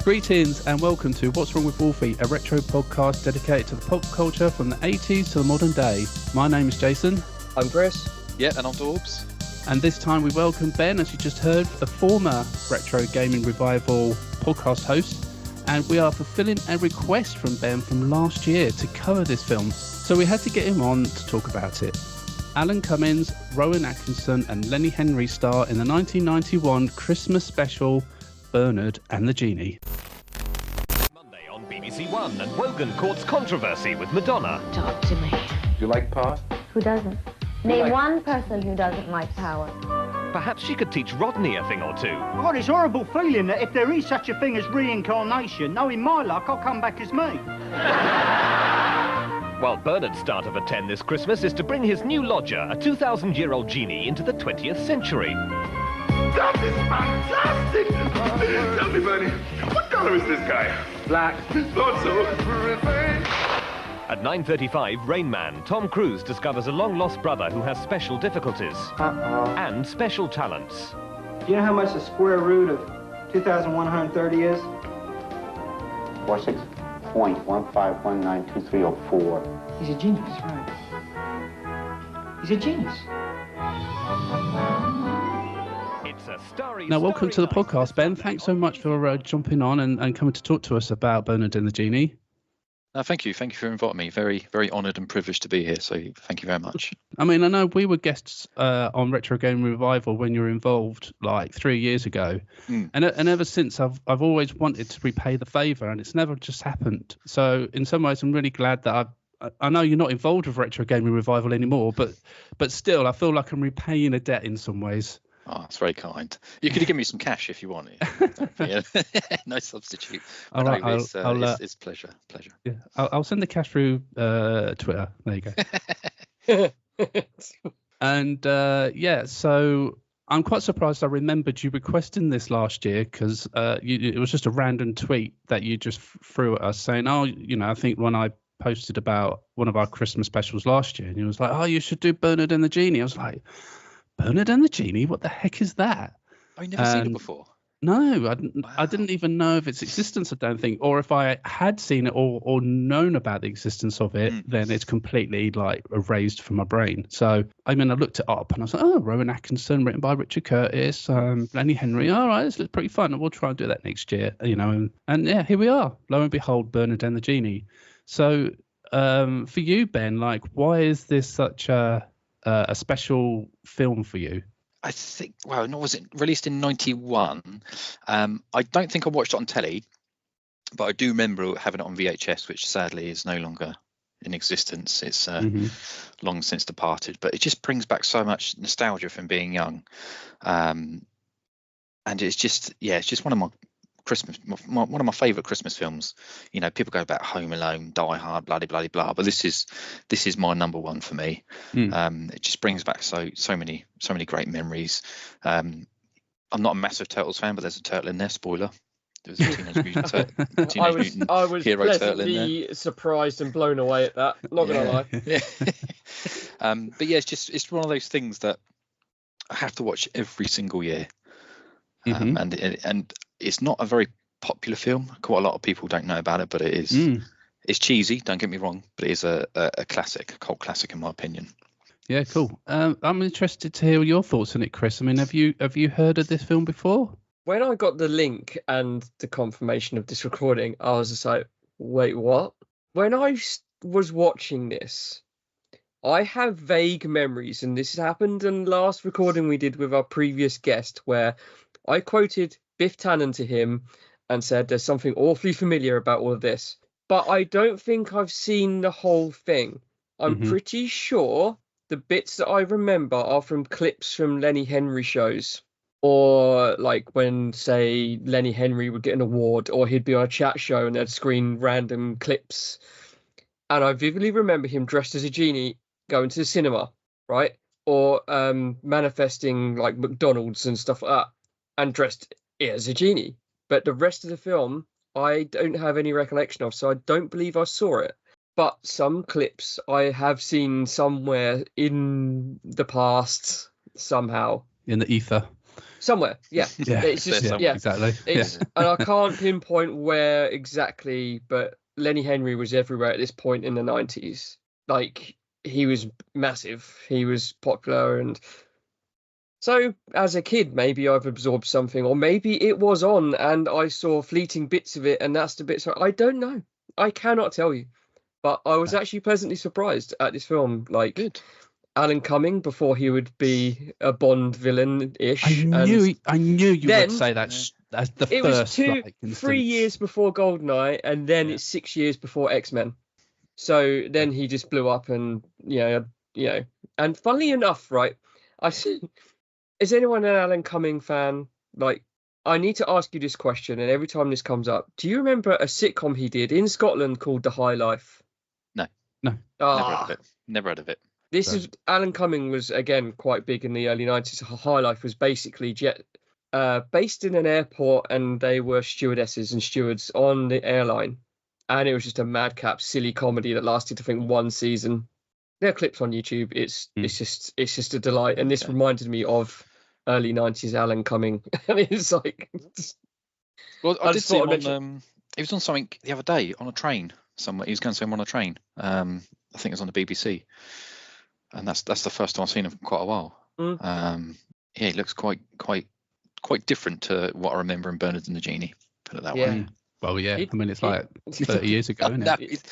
Greetings and welcome to What's Wrong with Wolfie, a retro podcast dedicated to the pop culture from the 80s to the modern day. My name is Jason. I'm Chris. Yeah, and I'm Dawbs. And this time we welcome Ben, as you just heard, the former Retro Gaming Revival podcast host. And we are fulfilling a request from Ben from last year to cover this film. So we had to get him on to talk about it. Alan Cummins, Rowan Atkinson and Lenny Henry star in the 1991 Christmas special Bernard and the Genie. Monday on BBC One, and Wogan courts controversy with Madonna. Talk to me. You like power? Who doesn't? Name one person who doesn't like power. Perhaps she could teach Rodney a thing or two. I've got this horrible feeling that if there is such a thing as reincarnation, knowing my luck, I'll come back as me. While Bernard's start of a 10 this Christmas is to bring his new lodger, a 2,000-year-old genie, into the 20th century. That is fantastic! Tell me, Bernie, what colour is this guy? Black. Thought so. At 9:35, Rain Man, Tom Cruise discovers a long-lost brother who has special difficulties and special talents. Do you know how much the square root of 2,130 is? 46.15192304. He's a genius, right? He's a genius. It's a starry. Now, welcome to the podcast, Ben. Thanks so much for jumping on and coming to talk to us about Bernard and the Genie. Thank you for inviting me. Very, very honoured and privileged to be here. So thank you very much. I mean, I know we were guests on Retro Game Revival when you were involved like 3 years ago, and ever since I've always wanted to repay the favour, and it's never just happened. So in some ways, I'm really glad that I know you're not involved with Retro Gaming Revival anymore, but still, I feel like I'm repaying a debt in some ways. Oh, that's very kind. You could give me some cash if you want it. No substitute. All right, it's pleasure. Yeah, I'll send the cash through Twitter. There you go. And so I'm quite surprised I remembered you requesting this last year because it was just a random tweet that you just threw at us saying, I think when I posted about one of our Christmas specials last year, and you was like, you should do Bernard and the Genie. I was like, Bernard and the Genie? What the heck is that? Oh, you never seen it before? No, I didn't even know of its existence, I don't think. Or if I had seen it or known about the existence of it, then it's completely like erased from my brain. So, I mean, I looked it up and I was like, Rowan Atkinson, written by Richard Curtis, Lenny Henry. All right, this looks pretty fun. We'll try and do that next year, and yeah, here we are. Lo and behold, Bernard and the Genie. So, for you, Ben, like, why is this such a special film for you? I think, was it released in 91? I don't think I watched it on telly, but I do remember having it on VHS, which sadly is no longer in existence. It's long since departed, but it just brings back so much nostalgia from being young. And it's just one of my one of my favourite Christmas films. You know, people go about Home Alone, Die Hard, bloody blah, but this is my number one for me. It just brings back so many great memories. I'm not a massive Turtles fan, but there's a turtle in there. Spoiler. There's a Teenage Mutant I was Hero Turtle in there. Surprised and blown away at that. Not gonna lie. Yeah. But yeah, it's one of those things that I have to watch every single year. And it's not a very popular film. Quite a lot of people don't know about it, but it is. It's cheesy, don't get me wrong, but it is a classic, a cult classic in my opinion. Yeah, cool. I'm interested to hear your thoughts on it, Chris. I mean, have you heard of this film before? When I got the link and the confirmation of this recording, I was just like, wait, what? When I was watching this, I have vague memories, and this happened in the last recording we did with our previous guest, where I quoted Biff Tannen to him and said there's something awfully familiar about all of this. But I don't think I've seen the whole thing. I'm pretty sure the bits that I remember are from clips from Lenny Henry shows. Or like when, say, Lenny Henry would get an award, or he'd be on a chat show and they'd screen random clips. And I vividly remember him dressed as a genie going to the cinema, right? Or manifesting like McDonald's and stuff like that, and dressed as a genie. But the rest of the film, I don't have any recollection of, so I don't believe I saw it. But some clips I have seen somewhere in the past somehow. In the ether. somewhere. Yeah, Yeah, it's just exactly. It's and I can't pinpoint where exactly, but Lenny Henry was everywhere at this point in the 90s. Like, he was massive, he was popular, and so as a kid, maybe I've absorbed something, or maybe it was on and I saw fleeting bits of it, and that's the bits I don't know. I cannot tell you, but I was actually pleasantly surprised at this film. Like, Good. Alan Cumming before he would be a Bond villain-ish. I knew you would say that as the it first. It was 3 years before GoldenEye, and then it's 6 years before X-Men. So then he just blew up, and you know. And funnily enough, right, is anyone an Alan Cumming fan? Like, I need to ask you this question, and every time this comes up, do you remember a sitcom he did in Scotland called The High Life? No. Never heard of it. This is Alan Cumming was again quite big in the early 90s. High Life was basically based in an airport, and they were stewardesses and stewards on the airline, and it was just a madcap, silly comedy that lasted, I think, 1 season. There are clips on YouTube. It's just a delight, and this reminded me of early 90s Alan Cumming, and it's like. Well, I did see him on. He was on something the other day on a train somewhere. He was going somewhere on a train. I think it was on the BBC. And that's the first time I've seen him for quite a while. He looks quite different to what I remember in Bernard and the Genie. Put it that way. Well, yeah. I mean, it's like 30 years ago, isn't it?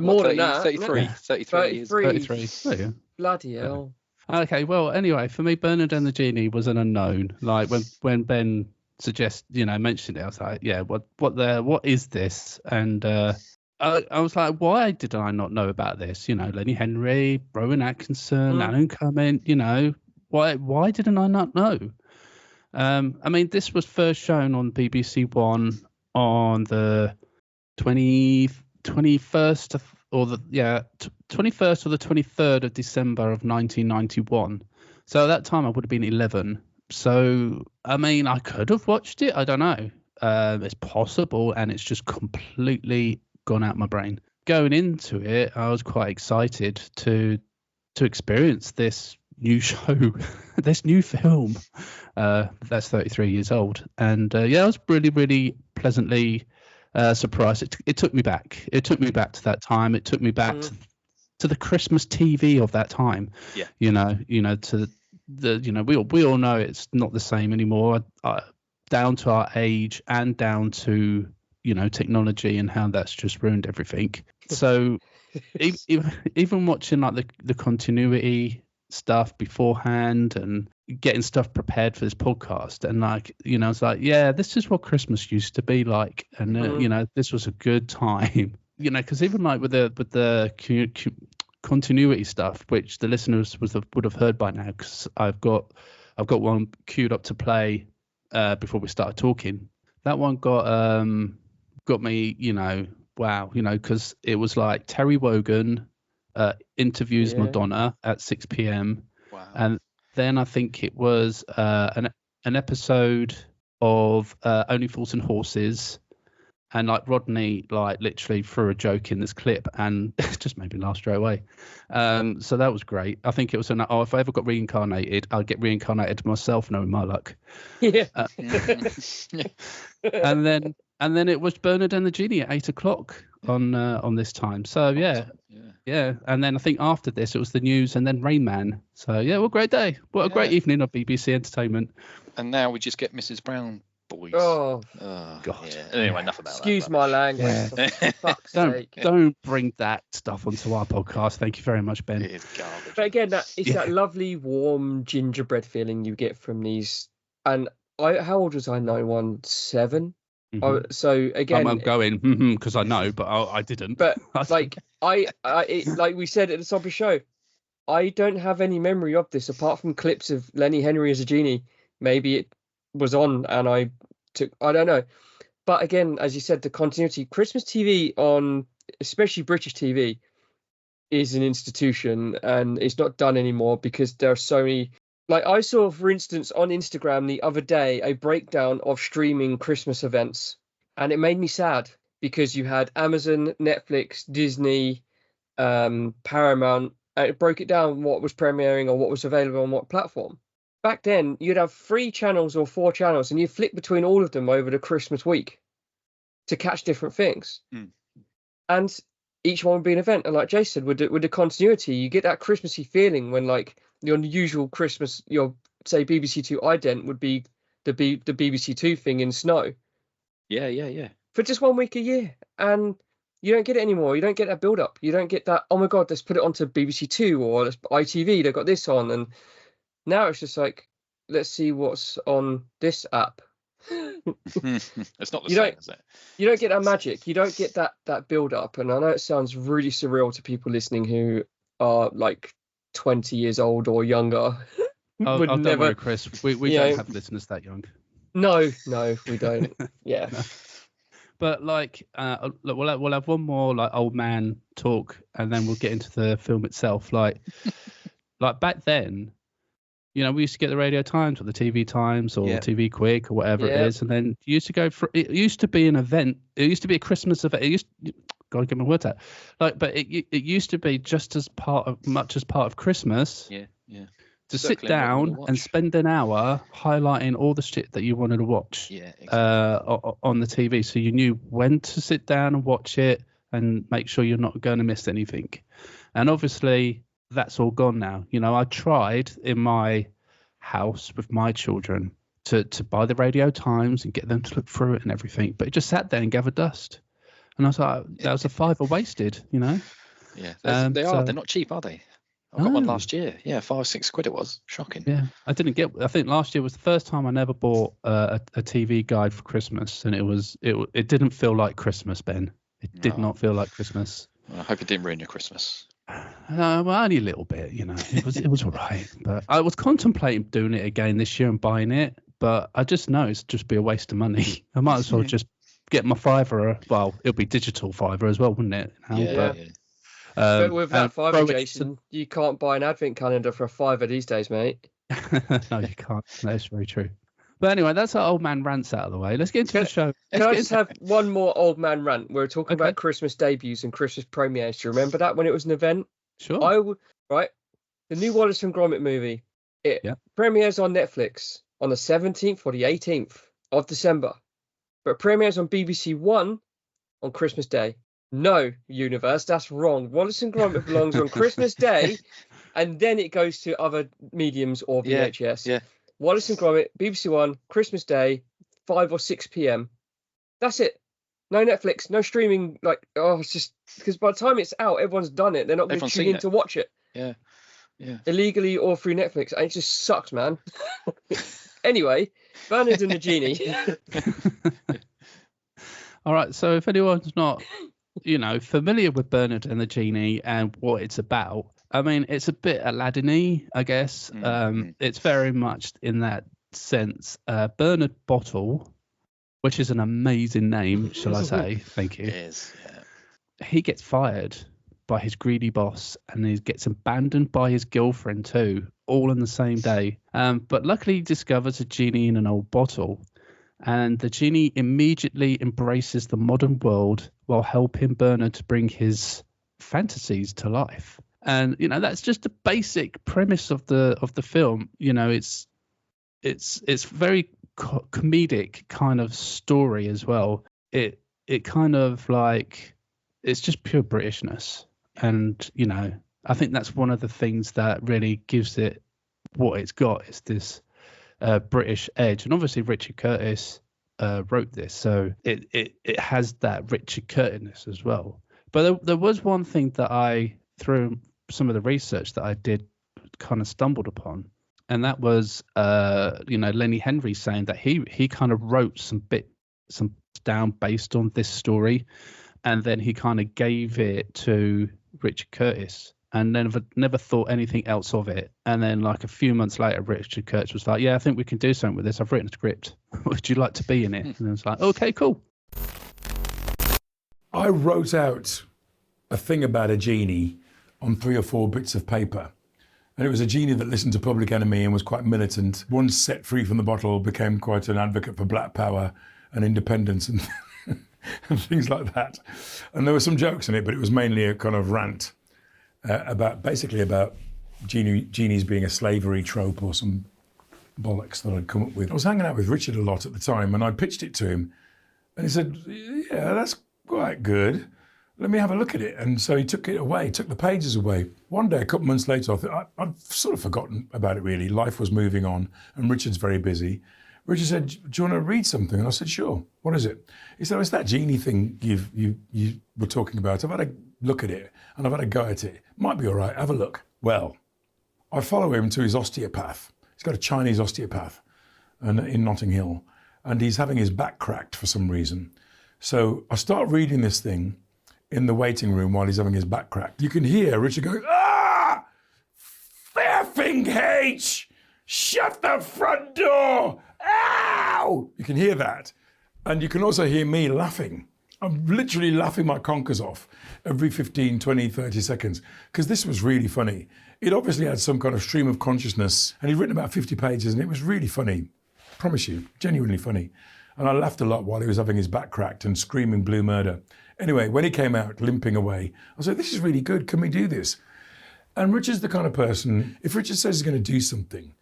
More than that. 33 years. 33. Oh, yeah. Bloody hell. Okay, well, anyway, for me, Bernard and the Genie was an unknown. Like, when Ben mentioned it, I was like, yeah, what is this? And I was like, why did I not know about this? Lenny Henry, Rowan Atkinson, Alan Cumming, why didn't I not know? I mean, this was first shown on BBC One on the 21st or the 23rd of December of 1991. So at that time I would have been 11. So, I mean, I could have watched it. I don't know. It's possible, and it's just completely gone out my brain. Going into it, I was quite excited to experience this new show, this new film that's 33 years old. And I was really, really pleasantly surprised. It took me back. It took me back to that time. It took me back to the Christmas TV of that time. Yeah. To the we all know it's not the same anymore. Down to our age and down to technology and how that's just ruined everything. So even watching like the continuity stuff beforehand and getting stuff prepared for this podcast, and it's like, yeah, this is what Christmas used to be like, and this was a good time, because even like with the continuity stuff, which the listeners would have heard by now, because I've got one queued up to play before we started talking. That one got me, wow, because it was like Terry Wogan interviews Madonna at 6 p.m. Wow. And then I think it was an episode of Only Fools and Horses, and like Rodney like literally threw a joke in this clip, and it just made me laugh straight away. So that was great. I think it was if I ever got reincarnated, I'll get reincarnated myself, knowing my luck. Yeah. And then it was Bernard and the Genie at 8 o'clock on this time. So yeah. And then I think after this it was the news, and then Rain Man. So yeah, what a great day! What a great evening of BBC entertainment. And now we just get Mrs. Brown boys. Oh God. Yeah. Anyway, enough about Excuse that. my language. For fuck's sake. Don't bring that stuff onto our podcast. Thank you very much, Ben. It is garbage. But again, that lovely warm gingerbread feeling you get from these. And how old was I? 7. Mm-hmm. So again, I'm going because I know, but I didn't. But like like we said at the top of the show, I don't have any memory of this apart from clips of Lenny Henry as a genie. Maybe it was on and I don't know. But again, as you said, the continuity, Christmas TV on especially British TV is an institution, and it's not done anymore because there are so many. Like I saw, for instance, on Instagram the other day, a breakdown of streaming Christmas events, and it made me sad because you had Amazon, Netflix, Disney, Paramount, and it broke it down what was premiering or what was available on what platform. back then you'd have 3 channels or 4 channels, and you flick between all of them over the Christmas week to catch different things. And each one would be an event. And like Jay said, with the continuity, you get that Christmassy feeling when like the unusual Christmas, say BBC Two ident would be the BBC Two thing in snow. Yeah. For just 1 week a year. And you don't get it anymore. You don't get that build up. You don't get that, oh my God, let's put it onto BBC Two or ITV, they've got this on. And now it's just like, let's see what's on this app. It's not the same, is it? You don't get that magic. You don't get that build up. And I know it sounds really surreal to people listening who are like 20 years old or younger. Don't worry, Chris. We don't have listeners that young. No, we don't. Yeah. No. But like, look, we'll have one more like old man talk, and then we'll get into the film itself. Like back then, we used to get the Radio Times or the TV Times or TV Quick or whatever it is, and then you used to go for. It used to be an event. It used to be a Christmas event. Gotta get my words out. But it used to be just as part of Christmas. Yeah. To sit down and spend an hour highlighting all the shit that you wanted to watch on the TV, so you knew when to sit down and watch it and make sure you're not going to miss anything. And obviously that's all gone now. I tried in my house with my children to buy the Radio Times and get them to look through it and everything, but it just sat there and gathered dust. And I was like, that was a $5 wasted, Yeah, they're not cheap, are they? I got one last year. Yeah, £5 or £6 it was. Shocking. Yeah, I think last year was the first time I never bought a TV guide for Christmas, and it didn't feel like Christmas, Ben. It did not feel like Christmas. Well, I hope it didn't ruin your Christmas. Well, only a little bit, It was all right, but I was contemplating doing it again this year and buying it, but I just know it's just be a waste of money. I might as well just get my $5. Well, it'll be digital $5 as well, wouldn't it? Yeah. But with that $5, Jason, you can't buy an advent calendar for a $5 these days, mate. No, you can't. That's very true. But anyway, that's our old man rants out of the way. Let's get into the show. Can I just have one more old man rant? We were talking about Christmas debuts and Christmas premieres. Do you remember that when it was an event? Sure. Right. The new Wallace and Gromit movie. It premieres on Netflix on the 17th or the 18th of December. But premieres on BBC One on Christmas Day. No, universe, that's wrong. Wallace and Gromit belongs on Christmas Day, and then it goes to other mediums or VHS. Yeah. Wallace and Gromit, BBC One, Christmas Day, 5 or 6 p.m. That's it. No Netflix, no streaming. It's just because by the time it's out, everyone's done it. They're not going to tune in to watch it. Yeah. Illegally or through Netflix. And it just sucks, man. Anyway, Bernard and the Genie. All right, so if anyone's not familiar with Bernard and the Genie and what it's about, I mean, it's a bit Aladdin-y, I guess. It's very much in that sense. Bernard Bottle, which is an amazing name, shall I say? Thank you. It is, yeah. He gets fired by his greedy boss, and he gets abandoned by his girlfriend too, all in the same day. But luckily he discovers a genie in an old bottle. And the genie immediately embraces the modern world while helping Bernard to bring his fantasies to life. And that's just the basic premise of the film. It's very comedic kind of story as well. It kind of like, it's just pure Britishness, and I think that's one of the things that really gives it what it's got, is this British edge. And obviously Richard Curtis wrote this, so it has that Richard Curtis as well. But there was one thing that I, through some of the research that I did, kind of stumbled upon, and that was Lenny Henry saying that he kind of wrote some down based on this story, and then he kind of gave it to Richard Curtis, and then never thought anything else of it. And then like a few months later, Richard Curtis was like, yeah, I think we can do something with this. I've written a script. Would you like to be in it? And I was like, okay, cool. I wrote out a thing about a genie on 3 or 4 bits of paper. And it was a genie that listened to Public Enemy and was quite militant. Once set free from the bottle, became quite an advocate for black power and independence and, and things like that. And there were some jokes in it, but it was mainly a kind of rant about genies being a slavery trope or some bollocks that I'd come up with. I was hanging out with Richard a lot at the time, and I pitched it to him, and he said, yeah, that's quite good. Let me have a look at it. And so he took it away, took the pages away. One day, a couple of months later, I thought, I'd sort of forgotten about it really. Life was moving on, and Richard's very busy. Richard said, do you want to read something? And I said, sure. What is it? He said, it's that Genie thing you were talking about. I've had a look at it, and I've had a go at it. Might be all right. Have a look. Well, I follow him to his osteopath. He's got a Chinese osteopath in Notting Hill, and he's having his back cracked for some reason. So I start reading this thing in the waiting room while he's having his back cracked. You can hear Richard going, ah! Fairfing H! Shut the front door! Ow! You can hear that. And you can also hear me laughing. I'm literally laughing my conkers off every 15, 20, 30 seconds, because this was really funny. It obviously had some kind of stream of consciousness, and he'd written about 50 pages, and it was really funny. I promise you, genuinely funny. And I laughed a lot while he was having his back cracked and screaming blue murder. Anyway, when he came out limping away, I said, this is really good. Can we do this? And Richard's the kind of person, if Richard says he's going to do something,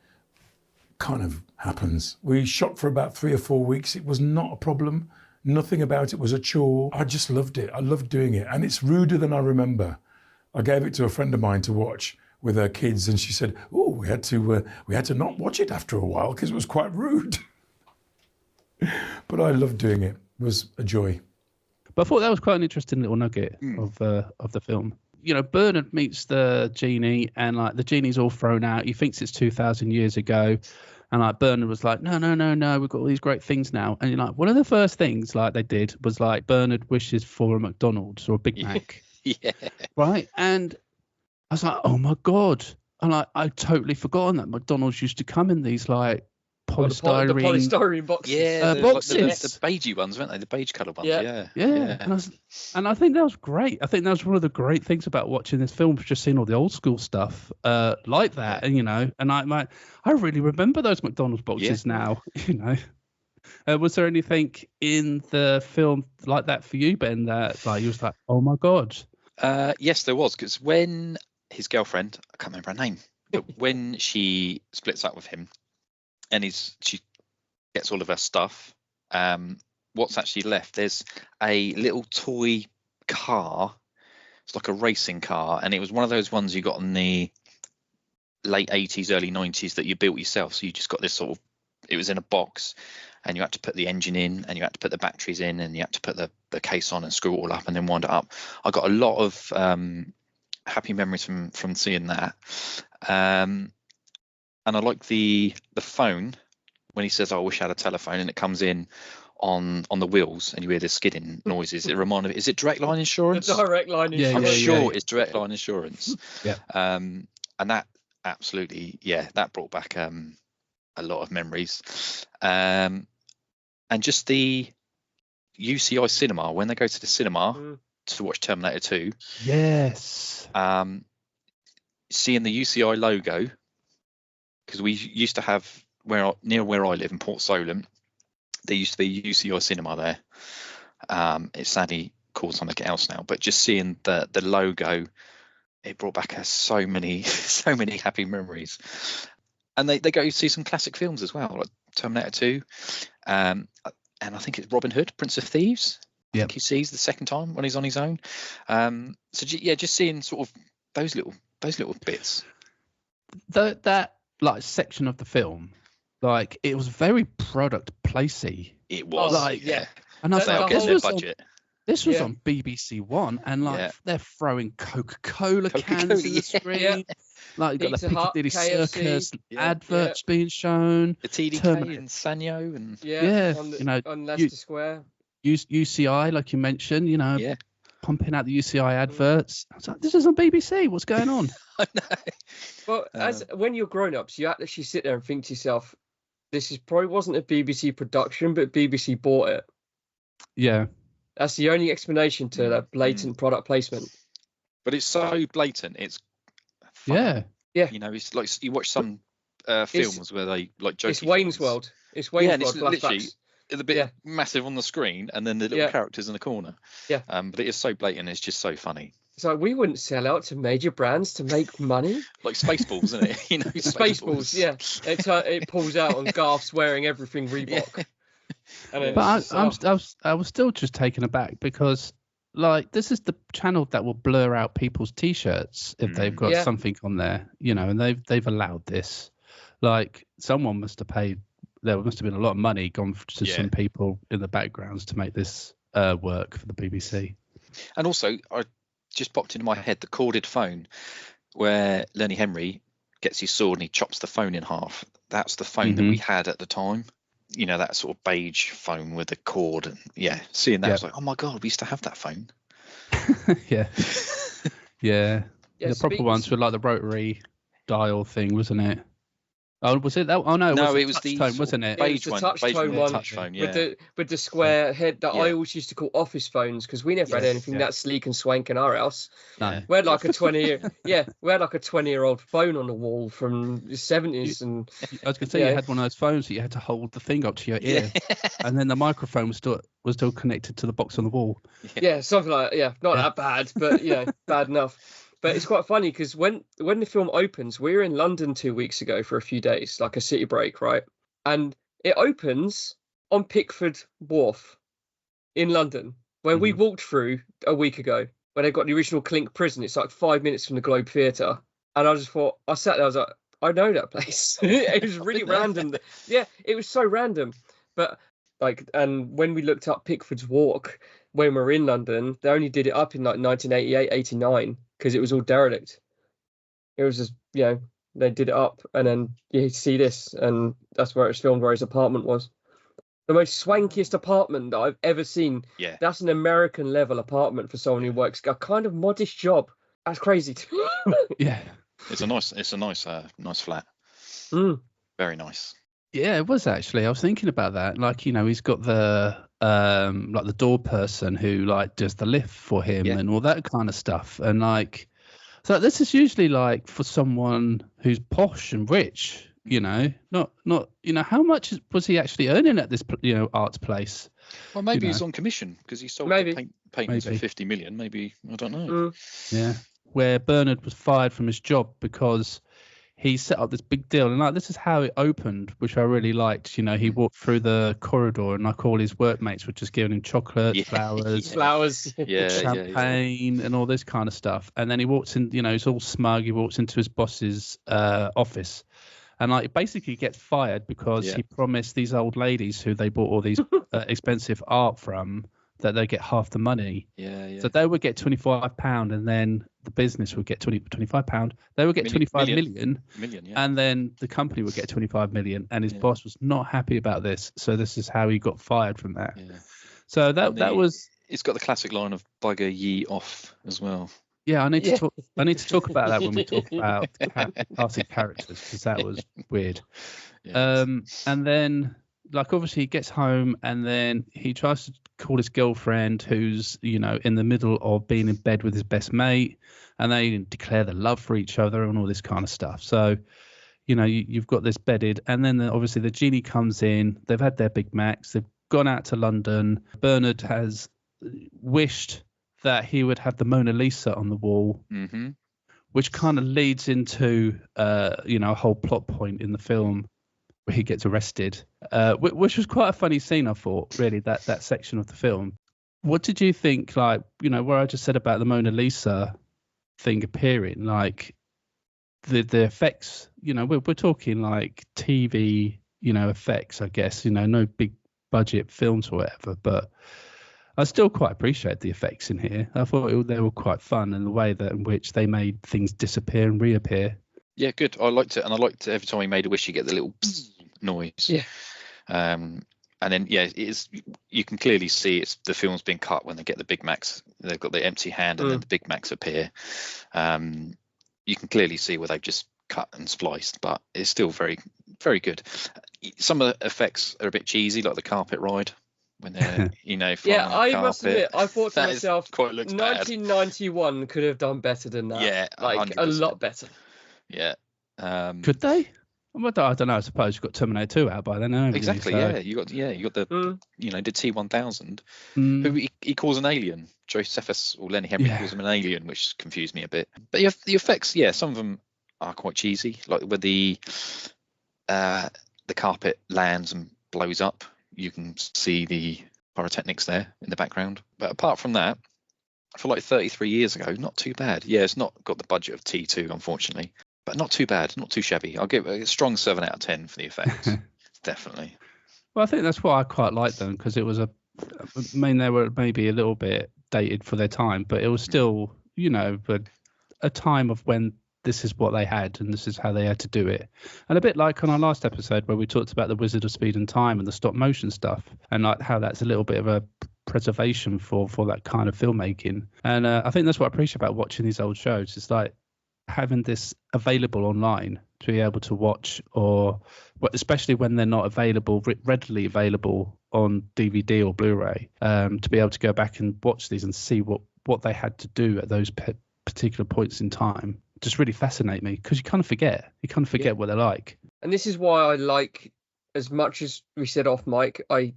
kind of happens. We shot for about 3 or 4 weeks. It was not a problem. Nothing about it was a chore. I just loved it. I loved doing it. And it's ruder than I remember. I gave it to a friend of mine to watch with her kids, and she said, oh, we had to not watch it after a while because it was quite rude. But I loved doing it. It was a joy. But I thought that was quite an interesting little nugget of the film. You know, Bernard meets the Genie, and like the Genie's all thrown out. He thinks it's 2,000 years ago, and like Bernard was like, no, we've got all these great things now. And you're like, one of the first things like they did was like Bernard wishes for a McDonald's or a Big Mac, Yeah. right? And I was like, oh my god, and like I totally forgotten that McDonald's used to come in these like polystyrene, the polystyrene boxes. Yeah, boxes. the beigey ones, weren't they? The beige coloured ones. Yeah. Yeah. And I think that was great. I think that was one of the great things about watching this film, was just seeing all the old school stuff like that. And, you know, and I really remember those McDonald's boxes now, you know. Was there anything in the film like that for you, Ben, that like you was like, oh my God? Yes, there was, because when his girlfriend, I can't remember her name, but when she splits up with him, and she gets all of her stuff, what's actually left, there's a little toy car. It's like a racing car, and it was one of those ones you got in the late 80s, early 90s that you built yourself. So you just got this sort of, it was in a box, and you had to put the engine in, and you had to put the batteries in, and you had to put the case on and screw it all up and then wind it up. I got a lot of happy memories from seeing that. And I like the phone when he says, I wish I had a telephone, and it comes in on the wheels and you hear the skidding noises. It reminded me, is it Direct Line Insurance? The Direct Line Insurance. I'm sure it's Direct Line Insurance. Yeah. And that absolutely, that brought back a lot of memories. And just the UCI cinema, when they go to the cinema to watch Terminator 2. Yes. Seeing the UCI logo, because we used to have near where I live in Port Solent, there used to be a UCI cinema there. It's sadly called something else now, but just seeing the logo, it brought back so many happy memories. And they go see some classic films as well, like Terminator 2, and I think it's Robin Hood, Prince of Thieves. I think he sees the second time when he's on his own. So just seeing sort of those little bits. That like section of the film, like it was very product placey. It was, And I was like, this was on BBC One, and like they're throwing Coca-Cola cans in the screen. Like you've got the Piccadilly Circus adverts being shown. The TDK and Sanyo and on Leicester Square. UCI, like you mentioned, you know, pumping out the UCI adverts. I was like, this is on BBC. What's going on? I know. Well, when you're grown-ups, you actually sit there and think to yourself, this probably wasn't a BBC production, but BBC bought it. Yeah. That's the only explanation to that blatant product placement. But it's so blatant. It's fun. Yeah. You know, it's like you watch some films where they like joke. It's Wayne's World. It's Wayne's World. It's literally a bit massive on the screen, and then the little characters in the corner. Yeah. But it is so blatant. It's just so funny. It's like, we wouldn't sell out to major brands to make money. Like Spaceballs, isn't it? Spaceballs, yeah. It pulls out on Garth's wearing everything Reebok. Yeah. And But I was still just taken aback because, like, this is the channel that will blur out people's T-shirts if they've got something on there, and they've allowed this. Like, someone must have paid. There must have been a lot of money gone to some people in the backgrounds to make this work for the BBC. And also, I just popped into my head the corded phone, where Lenny Henry gets his sword and he chops the phone in half. That's the phone that we had at the time. That sort of beige phone with the cord. And seeing that, I was like, oh my God, we used to have that phone. Yeah. The proper ones were like the rotary dial thing, wasn't it? Oh, was it that? Oh no, it was the tone, wasn't it? Beige the one, touch tone one, touch phone, with the square head that I always used to call office phones, because we never had anything that sleek and swank in our house. No. We had like a 20-year-old phone on the wall from the 70s, and I was going to say you had one of those phones that you had to hold the thing up to your ear, and then the microphone was still connected to the box on the wall. Yeah, something like not that bad, but bad enough. But it's quite funny because when the film opens, we were in London 2 weeks ago for a few days, like a city break, right? And it opens on Pickford Wharf in London, where we walked through a week ago, where they've got the original Clink prison. It's like 5 minutes from the Globe Theatre. And I sat there, I was like, I know that place. It was really random. Yeah, it was so random. But and when we looked up Pickford's Walk, when we were in London, they only did it up in like 1988, 89. Because it was all derelict. It was just, they did it up, and then you see this, and that's where it was filmed, where his apartment was. The most swankiest apartment that I've ever seen. Yeah. That's an American level apartment for someone who works a kind of modest job. That's crazy. Yeah. It's a nice flat. Very nice. Yeah, it was actually. I was thinking about that. Like, he's got the like the door person who like does the lift for him and all that kind of stuff. And like, so this is usually like for someone who's posh and rich, not how much was he actually earning at this arts place? Well, maybe he's on commission because he sold the paintings for 50 million. Maybe, I don't know. Yeah, where Bernard was fired from his job because he set up this big deal, and like this is how it opened, which I really liked. He walked through the corridor, and like all his workmates were just giving him chocolate, flowers, champagne, and all this kind of stuff. And then he walks in, he's all smug. He walks into his boss's office, and like basically gets fired because he promised these old ladies who they bought all these expensive art from that they get half the money. So they would get £25, and then the business would get £25. They would get 25 million, and then the company would get 25 million. And his boss was not happy about this, so this is how he got fired from that. So that was. It's got the classic line of "bugger ye off" as well. Yeah, I need to talk. I need to talk about that when we talk about casting characters, because that was weird. And then, like, obviously he gets home, and then he tries to call his girlfriend, who's in the middle of being in bed with his best mate, and they declare their love for each other and all this kind of stuff. So you've got this bedded, and then obviously the genie comes in. They've had their Big Macs. They've gone out to London. Bernard has wished that he would have the Mona Lisa on the wall, which kind of leads into a whole plot point in the film where he gets arrested, which was quite a funny scene, I thought, really, that section of the film. What did you think, like, where I just said about the Mona Lisa thing appearing, like the effects, we're talking like TV, effects, I guess, no big budget films or whatever, but I still quite appreciate the effects in here. I thought they were quite fun, and the way that in which they made things disappear and reappear. Yeah, good. I liked it, and I liked every time he made a wish, you get the little noise. Yeah. And then you can clearly see the film's been cut when they get the Big Macs. They've got the empty hand, and then the Big Macs appear. You can clearly see where they've just cut and spliced, but it's still very, very good. Some of the effects are a bit cheesy, like the carpet ride when they're I must admit, I thought to myself, 1991 could have done better than that. Yeah, like 100%. a lot better. Yeah. Could they? Well, I don't know. I suppose you've got Terminator 2 out by then, haven't you? Exactly. So- Yeah. You got the the T-1000, who he calls an alien. Josephus or Lenny Henry calls him an alien, which confused me a bit. But the effects, some of them are quite cheesy, like when the carpet lands and blows up. You can see the pyrotechnics there in the background. But apart from that, for like 33 years ago, not too bad. Yeah, it's not got the budget of T2, unfortunately, but not too bad, not too shabby. I'll give it a strong 7 out of 10 for the effects. Definitely. Well, I think that's why I quite liked them, because it was they were maybe a little bit dated for their time, but it was still, a time of when this is what they had and this is how they had to do it. And a bit like on our last episode where we talked about the Wizard of Speed and Time and the stop motion stuff, and like how that's a little bit of a preservation for that kind of filmmaking. And I think that's what I appreciate about watching these old shows. It's like having this available online to be able to watch, or especially when they're not readily available on DVD or Blu-ray, to be able to go back and watch these and see what they had to do at those particular points in time. Just really fascinate me, because you kind of forget what they're like. And this is why I like, as much as we said off mic, I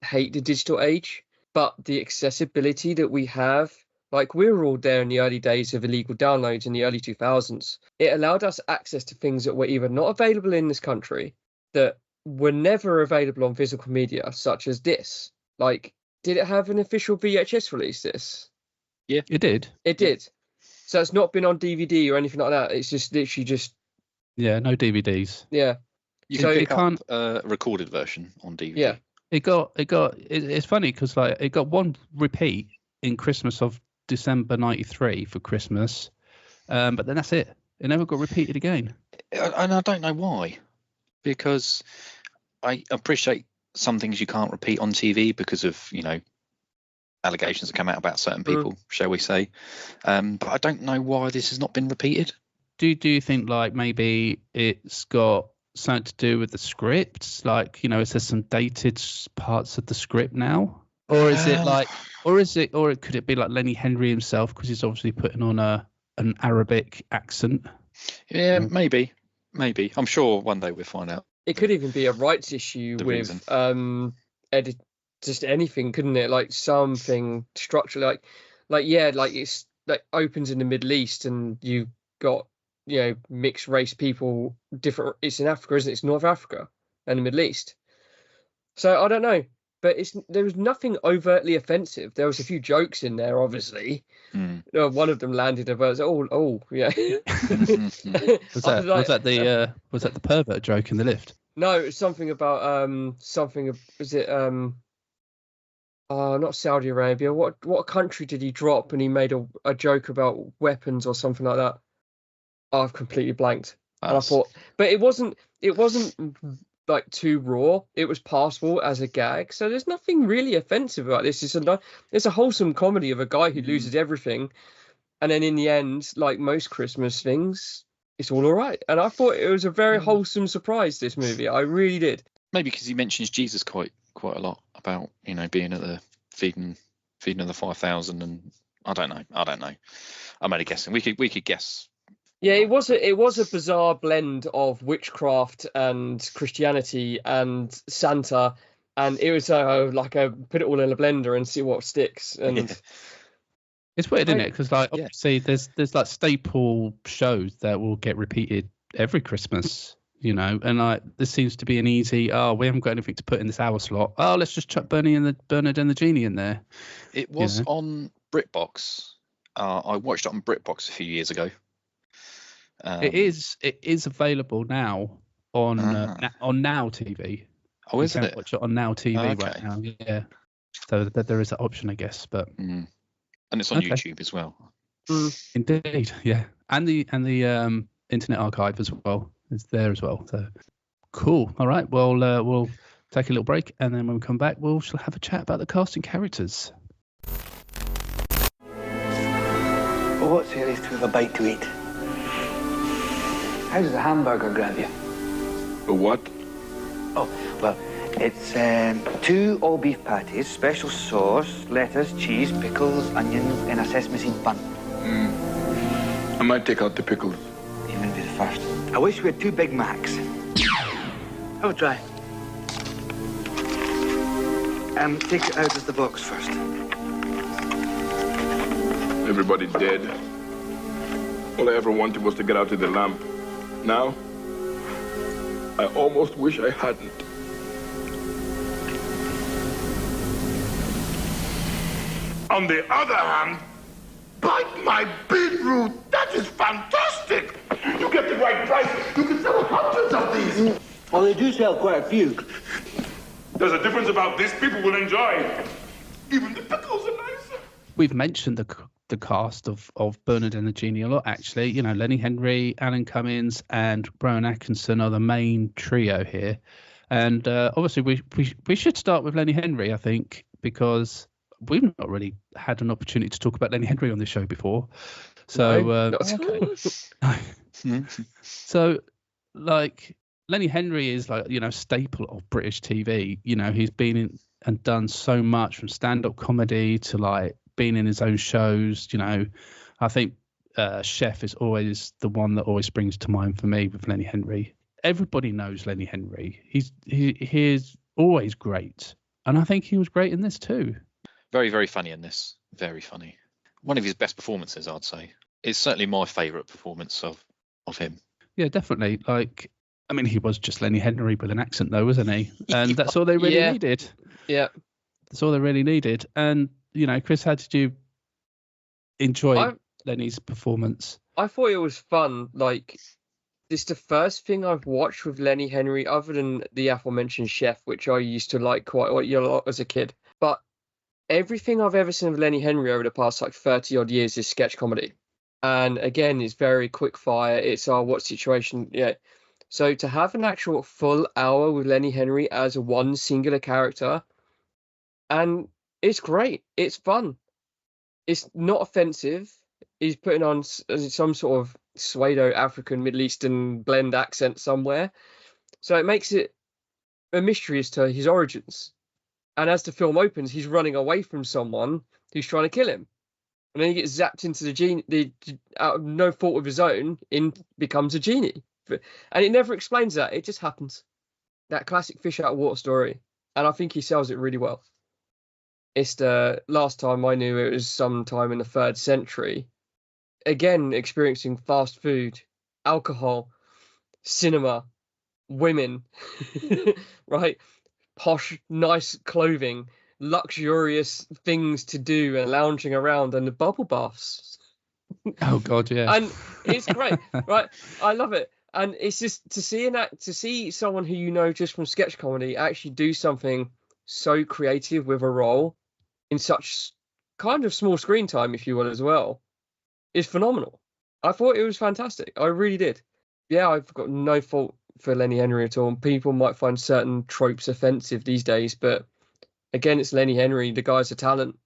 hate the digital age, but the accessibility that we have, like we were all there in the early days of illegal downloads in the early 2000s. It allowed us access to things that were either not available in this country, that were never available on physical media, such as this. Like, did it have an official VHS release, this? Yeah, it did. It did. So it's not been on DVD or anything like that. It's just literally just... Yeah, no DVDs. Yeah. You can pick up a recorded version on DVD. Yeah. It's funny because like it got one repeat in Christmas of December 93 for Christmas, but then that's it. It never got repeated again. And I don't know why, because I appreciate some things you can't repeat on TV because of, allegations that come out about certain people, shall we say. But I don't know why this has not been repeated. Do you think like maybe it's got something to do with the scripts? Like, is there some dated parts of the script now? Or is it like, or could it be like Lenny Henry himself, because he's obviously putting on an Arabic accent? Yeah, maybe. I'm sure one day we'll find out. It could even be a rights issue with just anything, couldn't it? Like something structurally, like it's like opens in the Middle East and you've got mixed race people, different. It's in Africa, isn't it? It's North Africa and the Middle East. So I don't know, but there was nothing overtly offensive. There was a few jokes in there, obviously. One of them landed a verse. Oh yeah. was that the pervert joke in the lift? No, it was something about was it not Saudi Arabia. What country did he drop? And he made a joke about weapons or something like that. I've completely blanked. And I thought, but it wasn't like too raw. It was passable as a gag. So there's nothing really offensive about this. It's a wholesome comedy of a guy who loses everything, and then in the end, like most Christmas things, it's all right. And I thought it was a very wholesome surprise, this movie. I really did. Maybe because he mentions Jesus quite a lot about being at the feeding of the 5,000, and I don't know. I'm only guessing. We could guess. Yeah, it was a bizarre blend of witchcraft and Christianity and Santa, and it was like put it all in a blender and see what sticks. And it's weird, isn't it? Because like obviously there's like staple shows that will get repeated every Christmas. And like this seems to be an easy. Oh, we haven't got anything to put in this hour slot. Oh, let's just chuck Bernard and the Genie in there. It was on BritBox. I watched it on BritBox a few years ago. It is available now on Now TV. Oh, isn't it? Watch it on Now TV right now. Yeah. So there is that option, I guess. But and it's on YouTube as well. Indeed, yeah, and the Internet Archive as well. It's there as well. So cool. All right. Well, we'll take a little break, and then when we come back, we'll have a chat about the casting characters. Well, what's the least to have a bite to eat? How does a hamburger grab you? A what? Oh, well, it's 2 all-beef patties, special sauce, lettuce, cheese, pickles, onions, and a sesame seed bun. I might take out the pickles. Even with the first. I wish we had 2 Big Macs. Have a try. Take it out of the box first. Everybody dead. All I ever wanted was to get out of the lamp. Now, I almost wish I hadn't. On the other hand, bite my beetroot. That is fantastic. You get the right price. You can sell hundreds of these. Well, they do sell quite a few. There's a difference about this people will enjoy. Even the pickles are nicer. We've mentioned the cast of Bernard and the Genie a lot, actually. You know, Lenny Henry, Alan Cummins, and Rowan Atkinson are the main trio here. And obviously, we should start with Lenny Henry, I think, because we've not really had an opportunity to talk about Lenny Henry on this show before. So, so like Lenny Henry is like, you know, staple of British TV. You know, he's been in and done so much, from stand-up comedy to like being in his own shows. You know, I think Chef is always the one that always springs to mind for me with Lenny Henry. Everybody knows Lenny Henry. He is always great, and I think he was great in this too. Very, very funny in this. Very funny. One of his best performances, I'd say. It's certainly my favourite performance of him. Yeah, definitely. Like, I mean, he was just Lenny Henry with an accent, though, wasn't he? And that's all they really needed. Yeah. That's all they really needed. And, you know, Chris, how did you enjoy Lenny's performance? I thought it was fun. Like, it's the first thing I've watched with Lenny Henry, other than the aforementioned Chef, which I used to like quite a lot as a kid. But everything I've ever seen of Lenny Henry over the past like 30 odd years is sketch comedy. And again, it's very quick fire. It's our what situation. Yeah. So to have an actual full hour with Lenny Henry as one singular character, and it's great. It's fun. It's not offensive. He's putting on some sort of pseudo African, Middle Eastern blend accent somewhere. So it makes it a mystery as to his origins. And as the film opens, he's running away from someone who's trying to kill him. And then he gets zapped into the genie, out of no fault of his own, becomes a genie. And it never explains that. It just happens. That classic fish out of water story. And I think he sells it really well. It's the last time I knew it was sometime in the 3rd century. Again, experiencing fast food, alcohol, cinema, women, right? Posh, nice clothing, luxurious things to do and lounging around, and the bubble baths. Oh God, yeah. And it's great, right? I love it. And it's just to see someone who you know just from sketch comedy actually do something so creative with a role in such kind of small screen time, if you will, as well, is phenomenal. I thought it was fantastic. I really did. Yeah, I've got no fault for Lenny Henry at all. People might find certain tropes offensive these days, but again, it's Lenny Henry. The guy's a talent.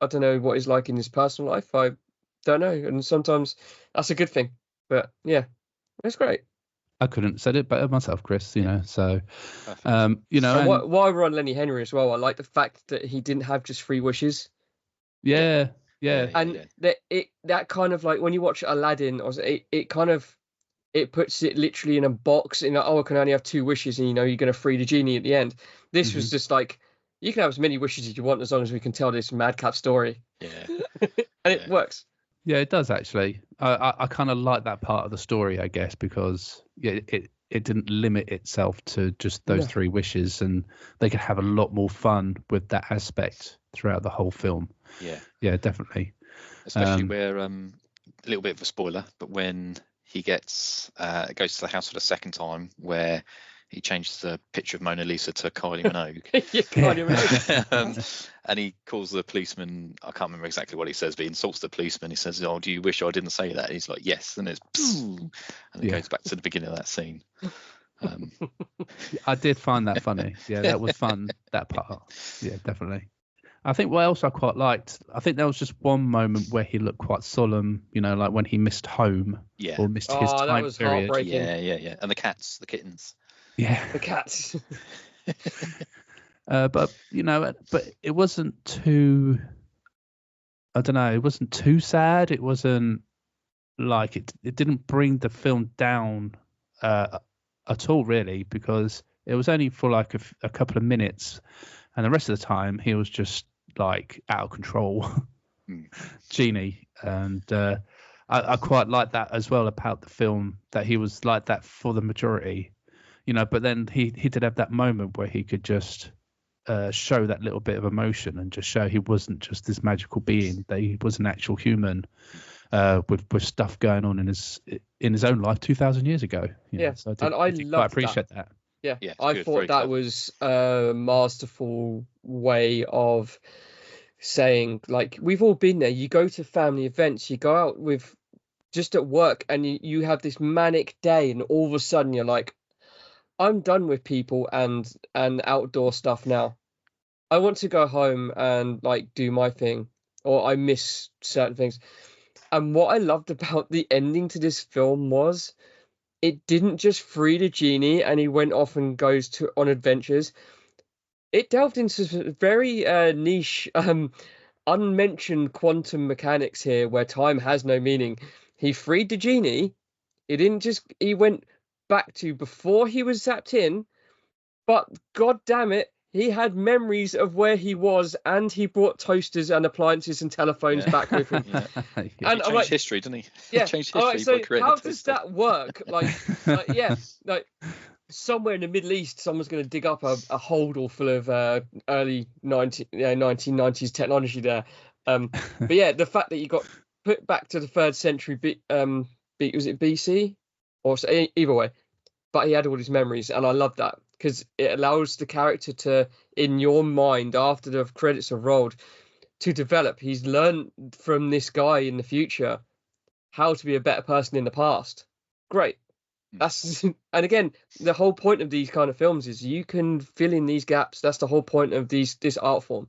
I don't know what he's like in his personal life. I don't know, and sometimes that's a good thing. But yeah, it's great. I couldn't have said it better myself, Chris. You know, so you know, and while we're on Lenny Henry as well, I like the fact that he didn't have just 3 wishes. Yeah. And that kind of like when you watch Aladdin, or it puts it literally in a box. You know, I can only have 2 wishes, and you know you're going to free the genie at the end. This was just like, you can have as many wishes as you want as long as we can tell this madcap story. Yeah, and it works. Yeah, it does actually. I kind of like that part of the story, I guess, because it didn't limit itself to just those 3 wishes, and they could have a lot more fun with that aspect throughout the whole film. Yeah, definitely. Especially where a little bit of a spoiler, but when he goes to the house for the second time, where he changes the picture of Mona Lisa to Kylie Minogue. Kylie Minogue. And he calls the policeman, I can't remember exactly what he says, but he insults the policeman. He says, "Oh, do you wish I didn't say that?" And he's like, "Yes." And it's and it goes back to the beginning of that scene. I did find that funny. Yeah, that was fun, that part. Yeah, definitely. I think what else I quite liked, I think there was just one moment where he looked quite solemn, you know, like when he missed home or missed his time that was period. heartbreaking. Yeah. And the kittens. Yeah. The cats. But, you know, but it wasn't too, I don't know, it wasn't too sad. It wasn't like, it didn't bring the film down at all, really, because It was only for like a couple of minutes, and the rest of the time he was just like out of control, Genie. And I quite like that as well about the film, that he was like that for the majority, you know. But then he did have that moment where he could just show that little bit of emotion and just show he wasn't just this magical being, that he was an actual human with stuff going on in his own life 2,000 years ago. Yeah, so I did quite appreciate that. Yeah, Yeah, I good, thought very that clever. was a masterful way of saying, like, we've all been there. You go to family events, you go out with just at work, and you have this manic day, and all of a sudden you're like, I'm done with people and outdoor stuff now. I want to go home and like do my thing, or I miss certain things. And what I loved about the ending to this film was it didn't just free the genie and he went off and goes on adventures. It delved into very niche, unmentioned quantum mechanics here, where time has no meaning. He freed the genie. He went back to before he was zapped in, but god damn it, he had memories of where he was, and he brought toasters and appliances and telephones back with him. Yeah. And He I'm changed like, history, didn't he? yeah, He changed I'm like, history by so creating how a does toaster. that work? Like somewhere in the Middle East, someone's going to dig up a holdall full of early 1990s technology there. But yeah, the fact that you got put back to the 3rd century, was it BC? Or either way. But he had all his memories, and I love that, because it allows the character to, in your mind, after the credits have rolled, to develop. He's learned from this guy in the future how to be a better person in the past. Great. That's and again, the whole point of these kind of films is you can fill in these gaps. That's the whole point of this art form.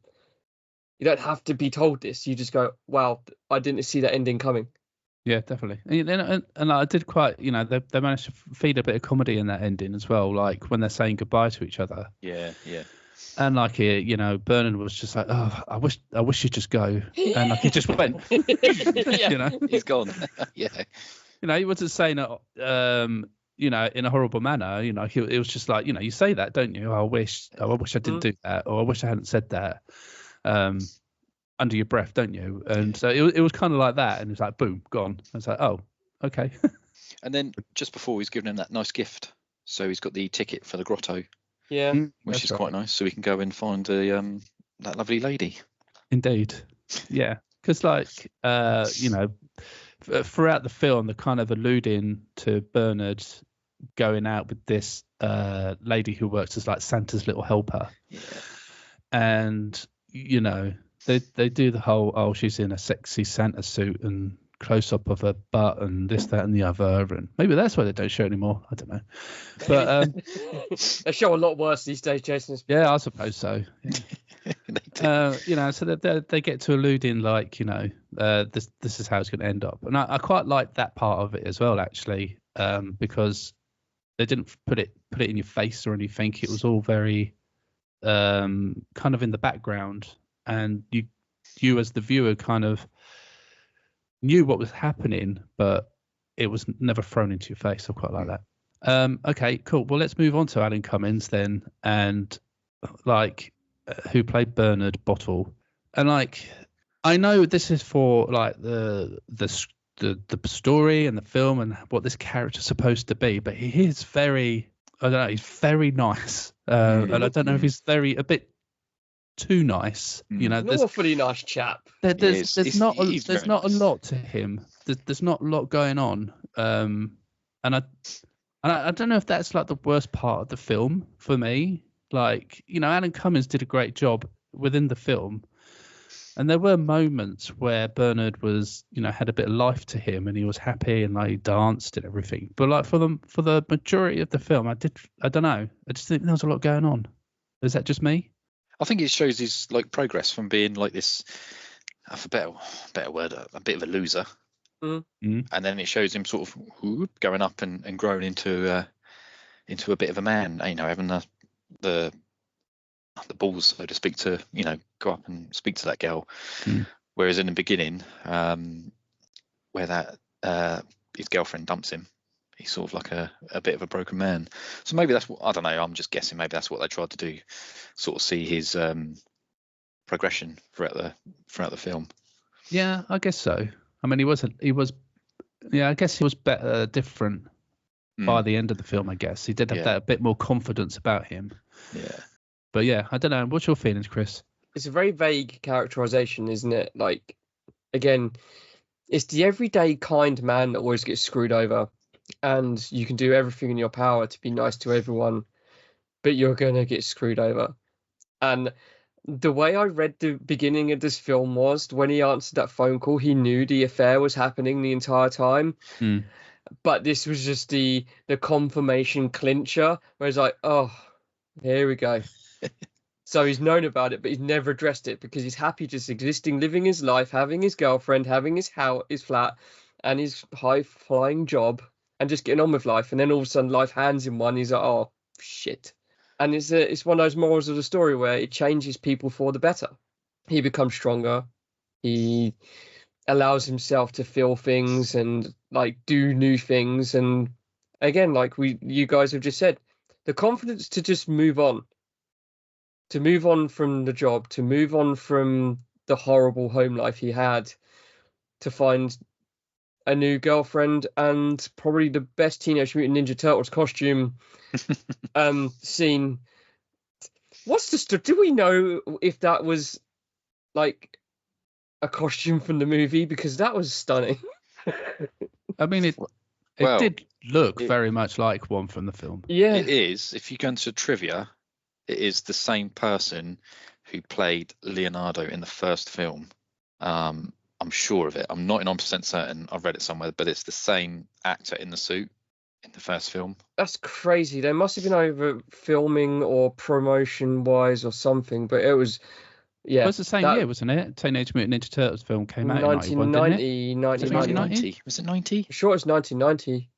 You don't have to be told this. You just go, wow, I didn't see that ending coming. Yeah, definitely. And I did quite, you know, they managed to feed a bit of comedy in that ending as well, like when they're saying goodbye to each other. Yeah. And like, you know, Bernard was just like, oh, I wish you'd just go. And like, he just went, you know, He's gone. Yeah. You know, he wasn't saying it, you know, in a horrible manner. You know, it was just like, you know, you say that, don't you? I wish I didn't do that, or I wish I hadn't said that. Under your breath, don't you? And so it was kind of like that, and it's like boom, gone. I was like, oh, okay. And then just before he's given him that nice gift, so he's got the ticket for the grotto, Yeah, which is quite nice. So we can go and find that lovely lady. Indeed, yeah. Because like you know, throughout the film, they're kind of alluding to Bernard going out with this lady who works as like Santa's little helper, and you know. They do the whole, oh, she's in a sexy Santa suit and close up of her butt and this, that, and the other, and maybe that's why they don't show anymore. I don't know, but they show a lot worse these days, Jason. Yeah, I suppose so. Yeah. You know, so they get to alluding like, you know, this is how it's going to end up, and I quite like that part of it as well, actually, because they didn't put it in your face or anything. It was all very kind of in the background. And you as the viewer kind of knew what was happening, but it was never thrown into your face. I quite like that. Okay, cool. Well, let's move on to Alan Cummins then, and like who played Bernard Bottle. And like, I know this is for like the story and the film and what this character's supposed to be, but he is very, I don't know, he's very nice, and I don't know if he's a bit too nice, you know. An awfully nice chap. There's not a lot to him. There's not a lot going on, and I don't know if that's like the worst part of the film for me. Like, you know, Alan Cummins did a great job within the film, and there were moments where Bernard was, you know, had a bit of life to him and he was happy and like he danced and everything. But like for the majority of the film, I don't know. I just think there was a lot going on. Is that just me? I think it shows his like progress from being like this, for better word, a bit of a loser, and then it shows him sort of going up and growing into a bit of a man. You know, having the balls, so to speak, to, you know, go up and speak to that girl. Whereas in the beginning, where that his girlfriend dumps him, He's sort of like a bit of a broken man. So maybe that's what, I don't know. I'm just guessing. Maybe that's what they tried to do, sort of see his progression throughout the film. Yeah, I guess so. I mean, he was. Yeah, I guess he was better, different by the end of the film. I guess he did have that a bit more confidence about him. Yeah. But yeah, I don't know. What's your feelings, Chris? It's a very vague characterization, isn't it? Like, again, it's the everyday kind man that always gets screwed over, and you can do everything in your power to be nice to everyone, but you're gonna get screwed over. And the way I read the beginning of this film was when he answered that phone call, he knew the affair was happening the entire time. But this was just the confirmation clincher, where it's like, oh, here we go. So he's known about it, but he's never addressed it because he's happy just existing, living his life, having his girlfriend, having his house, his flat, and his high-flying job, and just getting on with life. And then all of a sudden, life hands him one. He's like, oh, shit. And it's one of those morals of the story where it changes people for the better. He becomes stronger. He allows himself to feel things and like do new things. And again, like you guys have just said, the confidence to just move on. To move on from the job, to move on from the horrible home life he had, to find a new girlfriend and probably the best Teenage Mutant Ninja Turtles costume scene. What's the story? Do we know if that was like a costume from the movie? Because that was stunning. I mean, it did look very much like one from the film. Yeah, it is. If you go into trivia, it is the same person who played Leonardo in the first film. I'm sure of it. I'm 99% certain. I've read it somewhere, but it's the same actor in the suit in the first film. That's crazy. There must have been over filming or promotion wise or something, but it was, It was the same year, wasn't it? Teenage Mutant Ninja Turtles film came out in 1990. Was it 90? Sure, it's 1990.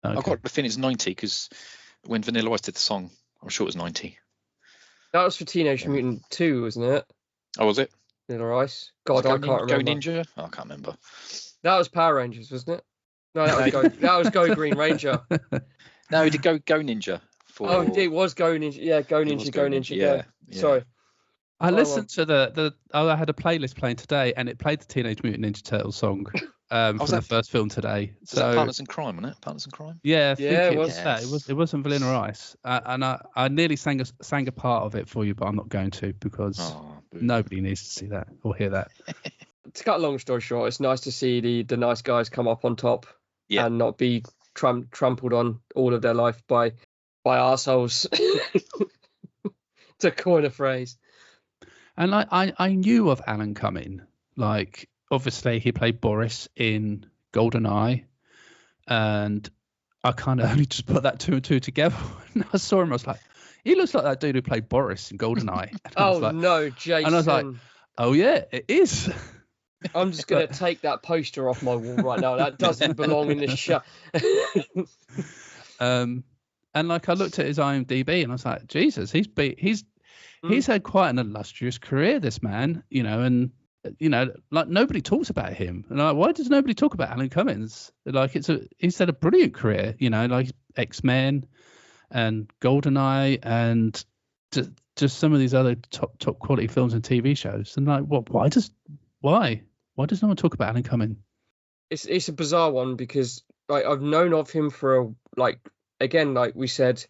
Okay. I've got the feeling it's 90 because when Vanilla Ice did the song, I'm sure it was 90. That was for Teenage Mutant 2, wasn't it? Oh, was it? Vanilla Ice. God, I can't remember. Go Ninja? Oh, I can't remember. That was Power Rangers, wasn't it? No, that was Go Green Ranger. No, he did Go Ninja. Oh, it was Go Ninja. Yeah, Go Ninja. Yeah. Sorry. I listened to I had a playlist playing today, and it played the Teenage Mutant Ninja Turtles song from the first film today. Was that Partners in Crime, wasn't it? Partners in Crime? Yeah, I think it was that. It wasn't Vanilla Ice, and I nearly sang a part of it for you, but I'm not going to because nobody needs to see that or hear that. To cut a long story short, it's nice to see the nice guys come up on top and not be trampled on all of their life by arseholes, to coin a phrase. And I knew of Alan Cumming. Like, obviously, he played Boris in GoldenEye, and I kind of only just put that two and two together. And I saw him, I was like, he looks like that dude who played Boris in GoldenEye. No, Jason. And I was like, oh yeah, it is. I'm just going to take that poster off my wall right now. That doesn't belong in this show. And like I looked at his IMDb and I was like, Jesus, he's had quite an illustrious career, this man, and like nobody talks about him. And like, why does nobody talk about Alan Cummings? Like he's had a brilliant career, like X-Men and GoldenEye and just some of these other top quality films and TV shows. And like, why does no one talk about Alan Cumming? It's a bizarre one because like I've known of him for like we said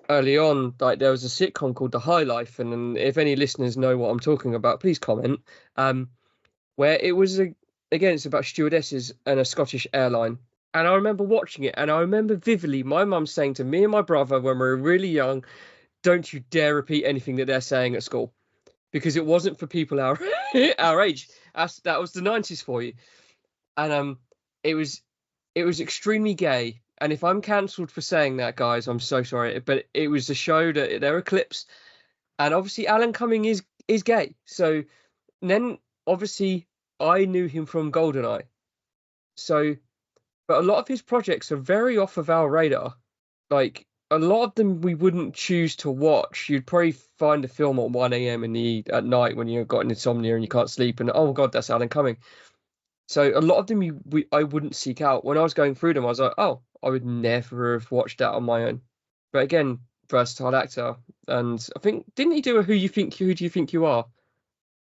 early on, like there was a sitcom called The High Life, and if any listeners know what I'm talking about, please comment. Where it was it's about stewardesses and a Scottish airline, and I remember watching it, and I remember vividly my mum saying to me and my brother when we were really young, "Don't you dare repeat anything that they're saying at school," because it wasn't for people our age. That was the 90s for you, and it was extremely gay. And if I'm cancelled for saying that, guys, I'm so sorry. But it was a show that there were clips, and obviously Alan Cumming is gay. So then obviously I knew him from GoldenEye. So, but a lot of his projects are very off of our radar. Like a lot of them we wouldn't choose to watch. You'd probably find a film at 1 a.m. at night when you've got insomnia and you can't sleep, and oh god, that's Alan Cumming. So a lot of them I wouldn't seek out. When I was going through them, I was like, oh, I would never have watched that on my own. But again, versatile actor. And I think, didn't he do a Who Do You Think You Are?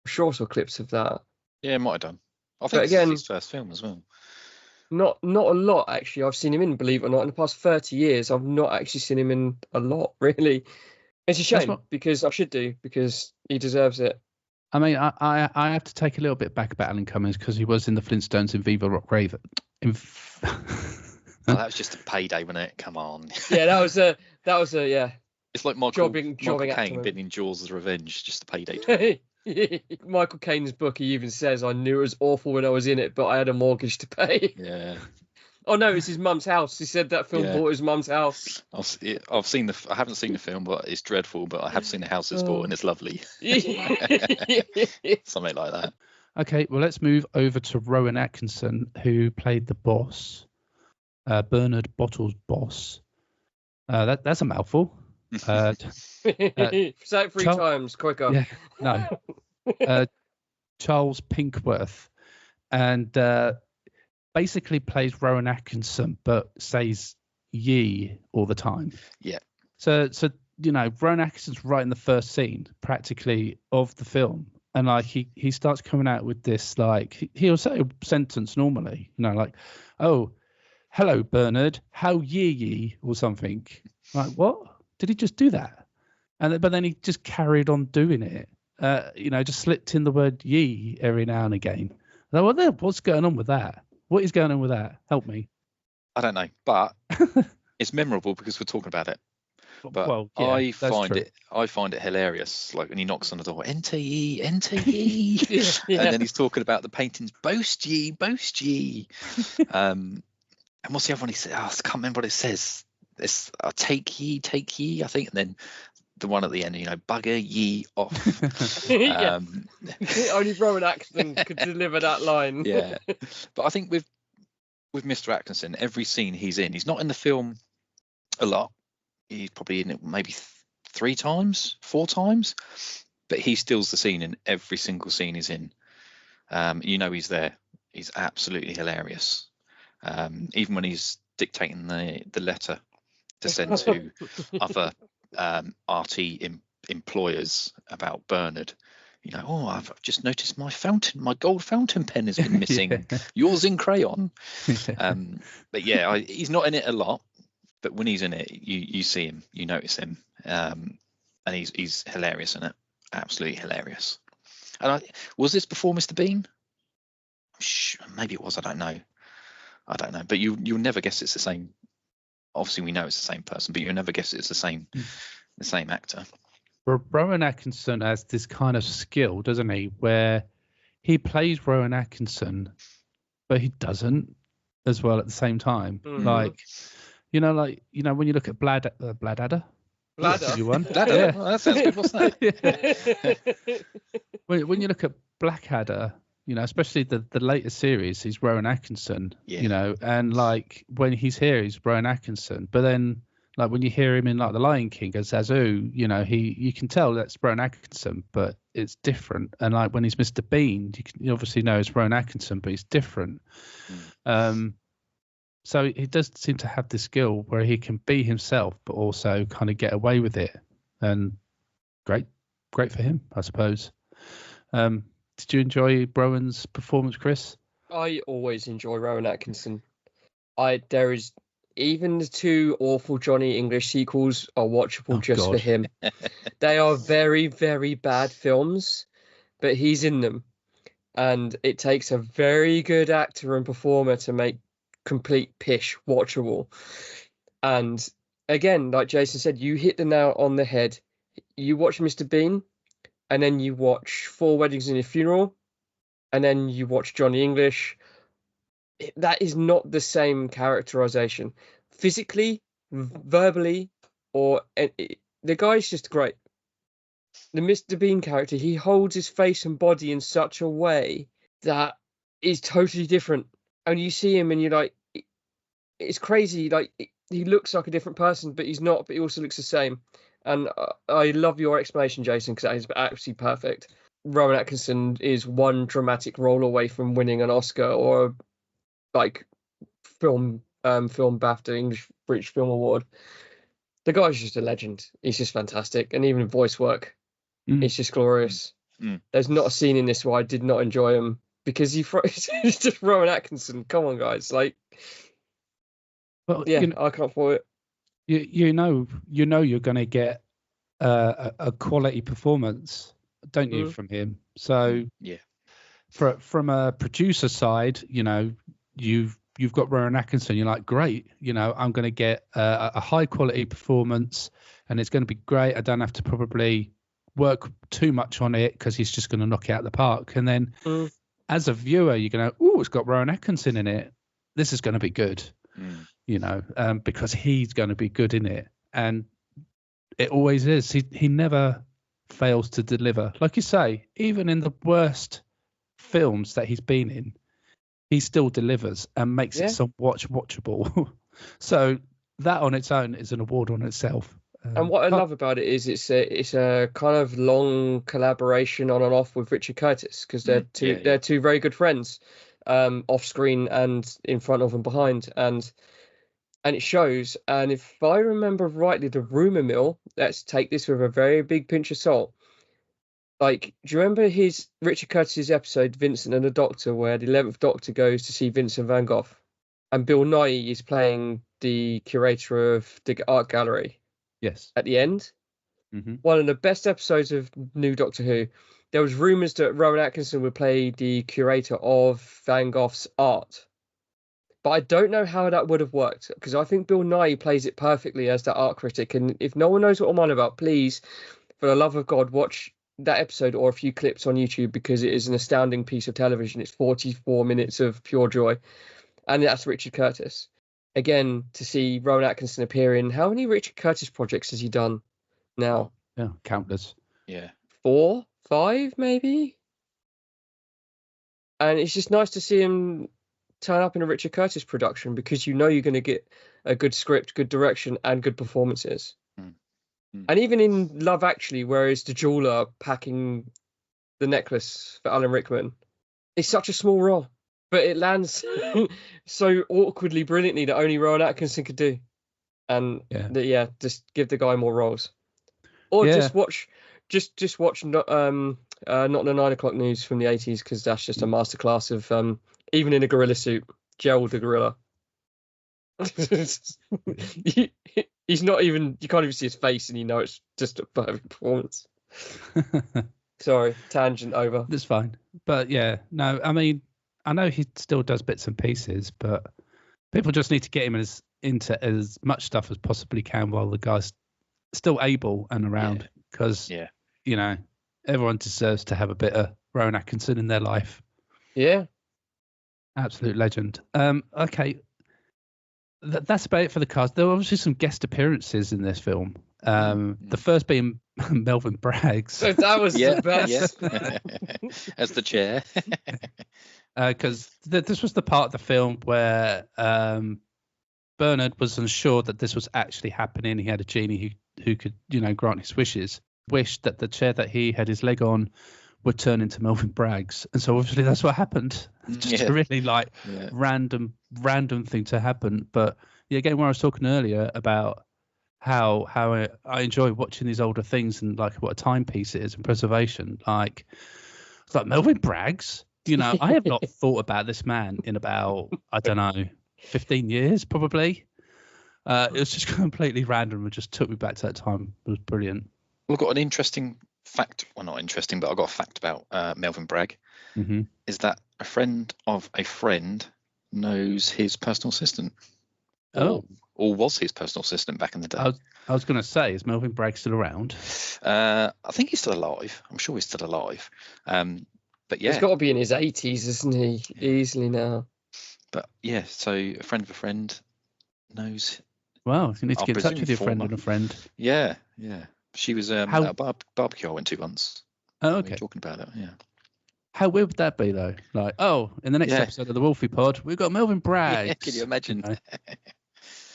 Shorter clips of that. Yeah, might have done. I think this is his first film as well. Not a lot, actually. I've seen him in, believe it or not, in the past 30 years. I've not actually seen him in a lot, really. It's a shame, because I should do, because he deserves it. I mean, I have to take a little bit back about Alan Cummings, because he was in the Flintstones in Viva Rock Raven. That was just a payday, wasn't it? Come on. Yeah, that was a yeah. It's like Michael Caine being in Jaws' Revenge, just a payday. Michael Caine's book, he even says, I knew it was awful when I was in it, but I had a mortgage to pay. Yeah. Oh no, it's his mum's house. He said that film bought his mum's house. I haven't seen the film, but it's dreadful. But I have seen the house it's bought, and it's lovely. Something like that. Okay, well, let's move over to Rowan Atkinson, who played the boss, Bernard Bottle's boss. That's a mouthful. Say it 3 times, quicker. Yeah, no. Charles Pinkworth, and basically plays Rowan Atkinson, but says "ye" all the time. Yeah. So Rowan Atkinson's right in the first scene, practically, of the film, and like he starts coming out with this, like he'll say a sentence normally, like, "Oh, hello Bernard, how ye," or something. Like, what? Did he just do that? But then he just carried on doing it. Just slipped in the word "ye" every now and again. What's going on with that? What is going on with that? Help me. I don't know, but it's memorable because we're talking about it. But I find it hilarious. Like when he knocks on the door, enter ye, enter ye, and then he's talking about the paintings, boast ye, boast ye. And what's the other one he said? I can't remember what it says. It's take ye, I think, and then the one at the end, bugger ye off. Only Rowan Atkinson could deliver that line. Yeah, but I think with Mr. Atkinson, every scene he's in, he's not in the film a lot. He's probably in it maybe 3 times, 4 times, but he steals the scene in every single scene he's in. He's there. He's absolutely hilarious. Even when he's dictating the letter to send to other RT employers about Bernard. I've just noticed my gold fountain pen has been missing. Yours in crayon. But yeah, he's not in it a lot, but when he's in it, you see him, you notice him, and he's hilarious in it, absolutely hilarious. And was this before Mr. Bean? Maybe it was. I don't know. But you'll never guess it's the same. Obviously, we know it's the same person, but you'll never guess it's the same actor. Rowan Atkinson has this kind of skill, doesn't he, where he plays Rowan Atkinson, but he doesn't as well at the same time. Mm-hmm. When you look at Bladdadder. Bladder. Bladder. Yeah. Oh, that sounds good. What's that? When you look at Blackadder, especially the later series, he's Rowan Atkinson. Yeah. And like when he's here, he's Rowan Atkinson. But then, like when you hear him in like The Lion King as Zazu, you can tell that's Rowan Atkinson, but it's different. And like when he's Mr. Bean, you obviously know it's Rowan Atkinson, but he's different. So he does seem to have this skill where he can be himself, but also kind of get away with it. And great for him, I suppose. Did you enjoy Rowan's performance, Chris? I always enjoy Rowan Atkinson. There is even the 2 awful Johnny English sequels are watchable for him. They are very, very bad films, but he's in them. And it takes a very good actor and performer to make complete pish watchable. And again, like Jason said, you hit the nail on the head. You watch Mr. Bean, and then you watch 4 Weddings and a Funeral, and then you watch Johnny English. That is not the same characterization. Physically, verbally, the guy's just great. The Mr. Bean character, he holds his face and body in such a way that is totally different. And you see him and you're like, it's crazy. Like, he looks like a different person, but he's not, but he also looks the same. And I love your explanation, Jason, because that is absolutely perfect. Rowan Atkinson is one dramatic role away from winning an Oscar or like film BAFTA English British Film Award. The guy's just a legend. He's just fantastic, and even in voice work, it's just glorious. There's not a scene in this where I did not enjoy him because it's just Rowan Atkinson. Come on, guys, like, well, yeah, I can't for it. You know you're going to get a quality performance, don't you, from him? So yeah, from a producer side, you've got Rowan Atkinson. You're like, great, I'm going to get a high quality performance, and it's going to be great. I don't have to probably work too much on it because he's just going to knock it out of the park. And then as a viewer, you're going to, it's got Rowan Atkinson in it. This is going to be good, because he's going to be good in it. And it always is. He never fails to deliver. Like you say, even in the worst films that he's been in, he still delivers and makes it somewhat watchable. So that on its own is an award on itself. And what I love about it is it's a kind of long collaboration on and off with Richard Curtis, because they're two very good friends, off screen and in front of and behind, and it shows. And if I remember rightly, the rumour mill, let's take this with a very big pinch of salt. Like, do you remember Richard Curtis's episode, Vincent and the Doctor, where the 11th Doctor goes to see Vincent van Gogh, and Bill Nighy is playing the curator of the art gallery? Yes. At the end, one of the best episodes of New Doctor Who. There was rumours that Rowan Atkinson would play the curator of Van Gogh's art, but I don't know how that would have worked, because I think Bill Nighy plays it perfectly as the art critic. And if no one knows what I'm on about, please, for the love of God, watch that episode or a few clips on YouTube, because it is an astounding piece of television. It's 44 minutes of pure joy, and that's Richard Curtis. Again, to see Rowan Atkinson appear in, how many Richard Curtis projects has he done now? Yeah, countless. Yeah. 4, 5 maybe? And it's just nice to see him turn up in a Richard Curtis production, because you're going to get a good script, good direction, and good performances. And even in Love Actually, where he's the jeweler packing the necklace for Alan Rickman, it's such a small role, but it lands so awkwardly, brilliantly, that only Rowan Atkinson could do. And just give the guy more roles, or just watch not the 9 o'clock news from the 80s, because that's just a masterclass of even in a gorilla suit, Gerald the gorilla. He's not even, you can't even see his face, and you know it's just a perfect performance. Sorry, tangent over. That's fine. But yeah, no, I mean, I know he still does bits and pieces, but people just need to get him into as much stuff as possibly can while the guy's still able and around, because everyone deserves to have a bit of Rowan Atkinson in their life. Yeah, absolute legend. Okay, that's about it for the cast. There were obviously some guest appearances in this film. The first being Melvyn Braggs. So that was the best. Yeah. As the chair. Because this was the part of the film where Bernard was unsure that this was actually happening. He had a genie who could, grant his wishes. Wished that the chair that he had his leg on would turn into Melvyn Braggs, and so obviously that's what happened. Just a really random thing to happen. But again, where I was talking earlier about how I enjoy watching these older things and like what a timepiece it is and preservation. Like, it's like Melvyn Braggs. I have not thought about this man in about, I don't know, 15 years probably. It was just completely random and just took me back to that time. It was brilliant. Well, I've got an interesting fact. Well, not interesting, but I've got a fact about Melvyn Bragg. Is that a friend of a friend knows his personal assistant. Oh. Or was his personal assistant back in the day. I was going to say, is Melvyn Bragg still around? I think he's still alive. I'm sure he's still alive. But yeah. He's got to be in his 80s, isn't he? Easily now. But yeah, so a friend of a friend knows. Well, you need to get in touch with your friend and a friend. Yeah. She was at a barbecue I went to once. Oh, okay. We were talking about it, yeah. How weird would that be, though? Like, in the next episode of the Wolfie Pod, we've got Melvyn Bragg. Yeah, can you imagine?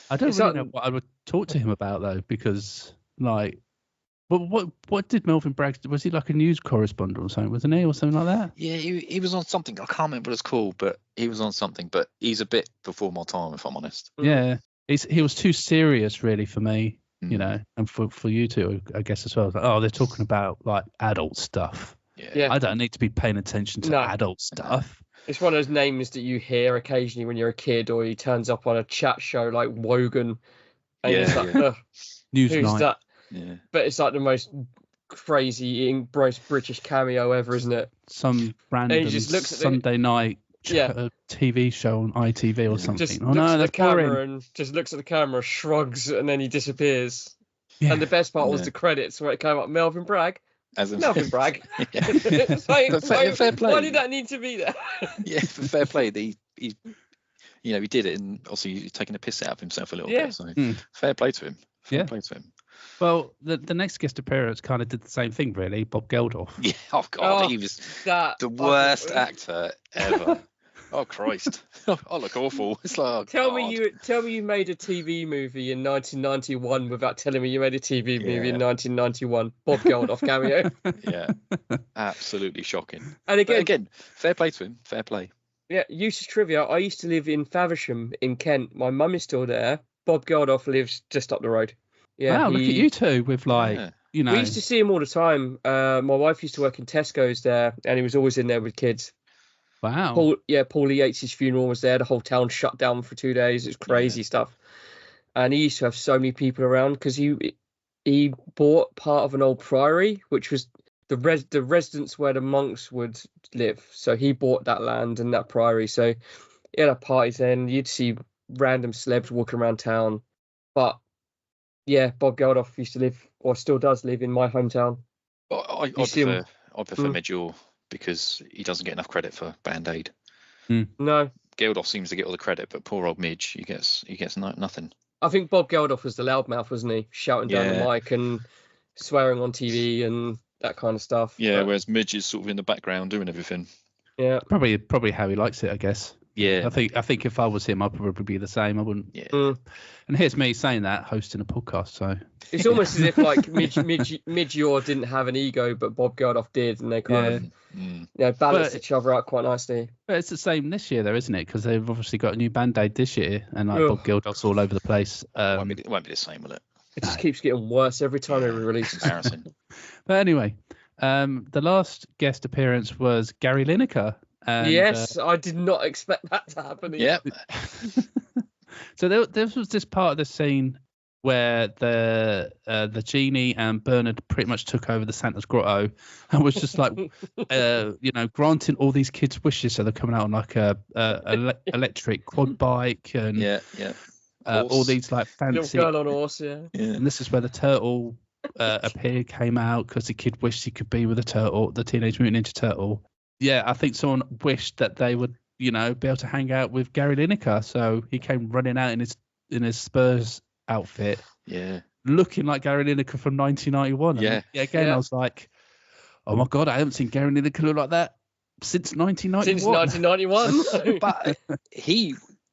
I don't really know what I would talk to him about, though, because, like, But what did Melvin Bragg? Was he like a news correspondent or something? Wasn't he, or something like that? Yeah, he was on something. I can't remember what it's called, but he was on something. But he's a bit before my time, if I'm honest. Yeah, he was too serious, really, for me. You know, and for you too, I guess as well. Like, they're talking about like adult stuff. Yeah. I don't need to be paying attention to adult stuff. It's one of those names that you hear occasionally when you're a kid, or he turns up on a chat show like Wogan. And it's like, Newsnight. Who's that? Yeah. But it's like the most crazy, most British cameo ever, isn't it? Some random he just looks at Sunday night TV show on ITV or something. Just looks at the camera and just looks at the camera, shrugs, and then he disappears. Yeah. And the best part was the credits where it came up, Melvin Bragg. Melvin Bragg. Fair play. Why did that need to be there? Yeah, for fair play. He did it, and also he's taking a piss out of himself a little bit. So fair play to him. Fair play to him. Well, the next guest appearance kind of did the same thing, really. Bob Geldof. Yeah, he was the worst actor ever. Oh Christ! I look awful. It's like tell me you made a TV movie in 1991 without telling me you made a TV movie in 1991. Bob Geldof cameo. Yeah, absolutely shocking. And again, fair play to him. Fair play. Yeah, useless trivia. I used to live in Faversham in Kent. My mum is still there. Bob Geldof lives just up the road. Yeah, wow, look at you two with we used to see him all the time. My wife used to work in Tesco's there, and he was always in there with kids. Wow. Paulie Yates' funeral was there. The whole town shut down for 2 days. It was crazy stuff. And he used to have so many people around because he bought part of an old priory, which was the residence where the monks would live. So he bought that land and that priory. So he had parties there, and you'd see random celebs walking around town. But yeah, Bob Geldof used to live, or still does live, in my hometown. I prefer Medjool because he doesn't get enough credit for Band-Aid. No, Geldof seems to get all the credit, but poor old Midge, he gets nothing. I think Bob Geldof was the loudmouth, wasn't he? Shouting down the mic and swearing on TV and that kind of stuff. Yeah, whereas Midge is sort of in the background doing everything. Yeah, probably how he likes it, I guess. Yeah, I think if I was him, I'd probably be the same. I wouldn't. Yeah. And here's me saying that, hosting a podcast. So it's almost as if like Midge didn't have an ego, but Bob Geldof did, and they kind of balanced each other out quite nicely. But it's the same this year, though, isn't it? Because they've obviously got a new Band-Aid this year, and Bob Geldof's all over the place. Won't be the same, will it? It just keeps getting worse every time they release it. Embarrassing. But anyway, the last guest appearance was Gary Lineker. And, yes, I did not expect that to happen. Yeah. So there was this part of the scene where the Genie and Bernard pretty much took over the Santa's grotto and was just like, granting all these kids' wishes. So they're coming out on like a electric quad bike and all these like fancy little girl on a horse. Yeah. And this is where the turtle came out because the kid wished he could be with the Teenage Mutant Ninja Turtle. Yeah, I think someone wished that they would, be able to hang out with Gary Lineker. So he came running out in his Spurs outfit. Yeah. Looking like Gary Lineker from 1991. Yeah. And I was like, oh my God, I haven't seen Gary Lineker look like that since 1991. Since 1991. But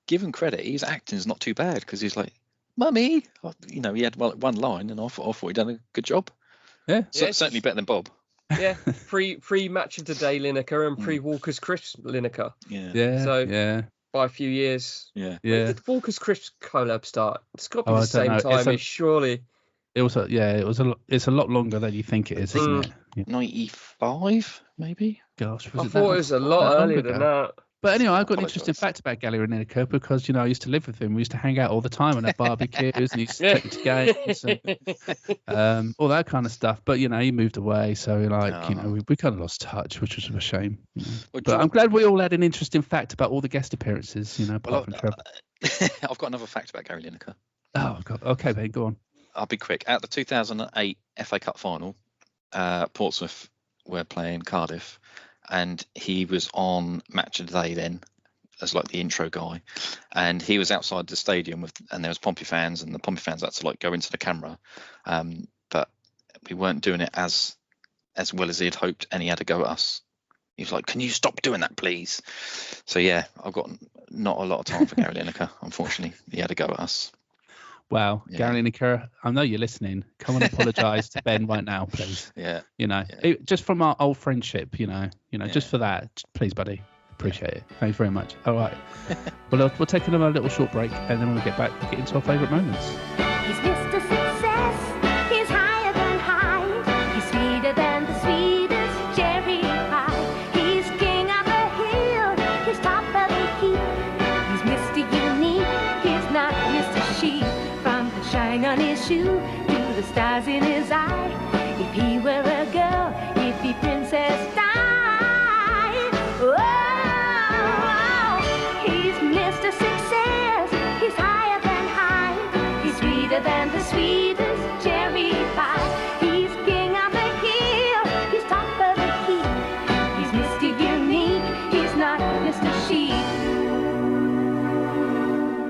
given credit, his acting's not too bad because he's like, Mummy. He had one line and I thought he'd done a good job. Yeah. Certainly better than Bob. Yeah, pre match of the day Lineker and pre Walker's Crisp Lineker. Yeah. So by a few years. Yeah. When did Walker's Crisp collab start? It's got to be the same time, surely. It was it's a lot longer than you think it is, isn't it? Yeah. 95, maybe. Gosh, I thought it was a lot earlier than that. But anyway, I've got an interesting fact about Gary Lineker because, I used to live with him. We used to hang out all the time and have barbecues and he used to take me to games and all that kind of stuff. But, he moved away. So, we kind of lost touch, which was a shame. But I'm glad we all had an interesting fact about all the guest appearances, apart from Trevor. I've got another fact about Gary Lineker. Oh, God. Okay, then, go on. I'll be quick. At the 2008 FA Cup final, Portsmouth were playing Cardiff. And he was on Match of the Day then as like the intro guy, and he was outside the stadium and there was Pompey fans, and the Pompey fans had to like go into the camera, but we weren't doing it as well as he had hoped, and he had to go at us. He was like, "Can you stop doing that, please?" So yeah, I've got not a lot of time for Gary Lineker. Unfortunately, he had to go at us. Wow, Yeah. Gary Lineker, I know you're listening. Come and apologise to Ben right now, please. Yeah. You know, Yeah. just from our old friendship, just for that, please, buddy. Appreciate it. Thanks very much. All right. Well, we'll take another little short break, and then we'll get into our favourite moments. He's Mr. Success. He's higher than high. He's sweeter than the sweetest cherry pie. He's king of the hill. He's top of the heap. He's Mr. Unique. He's not Mr. Sheep. From the shine on his shoe to the stars in his eye. If he were a girl, he'd be Princess Di. Oh, he's Mr. Success. He's higher than high. He's sweeter than the sweetest cherry pie. He's king of the hill. He's top of the heap. He's Mr. Unique. He's not Mr. Sheep.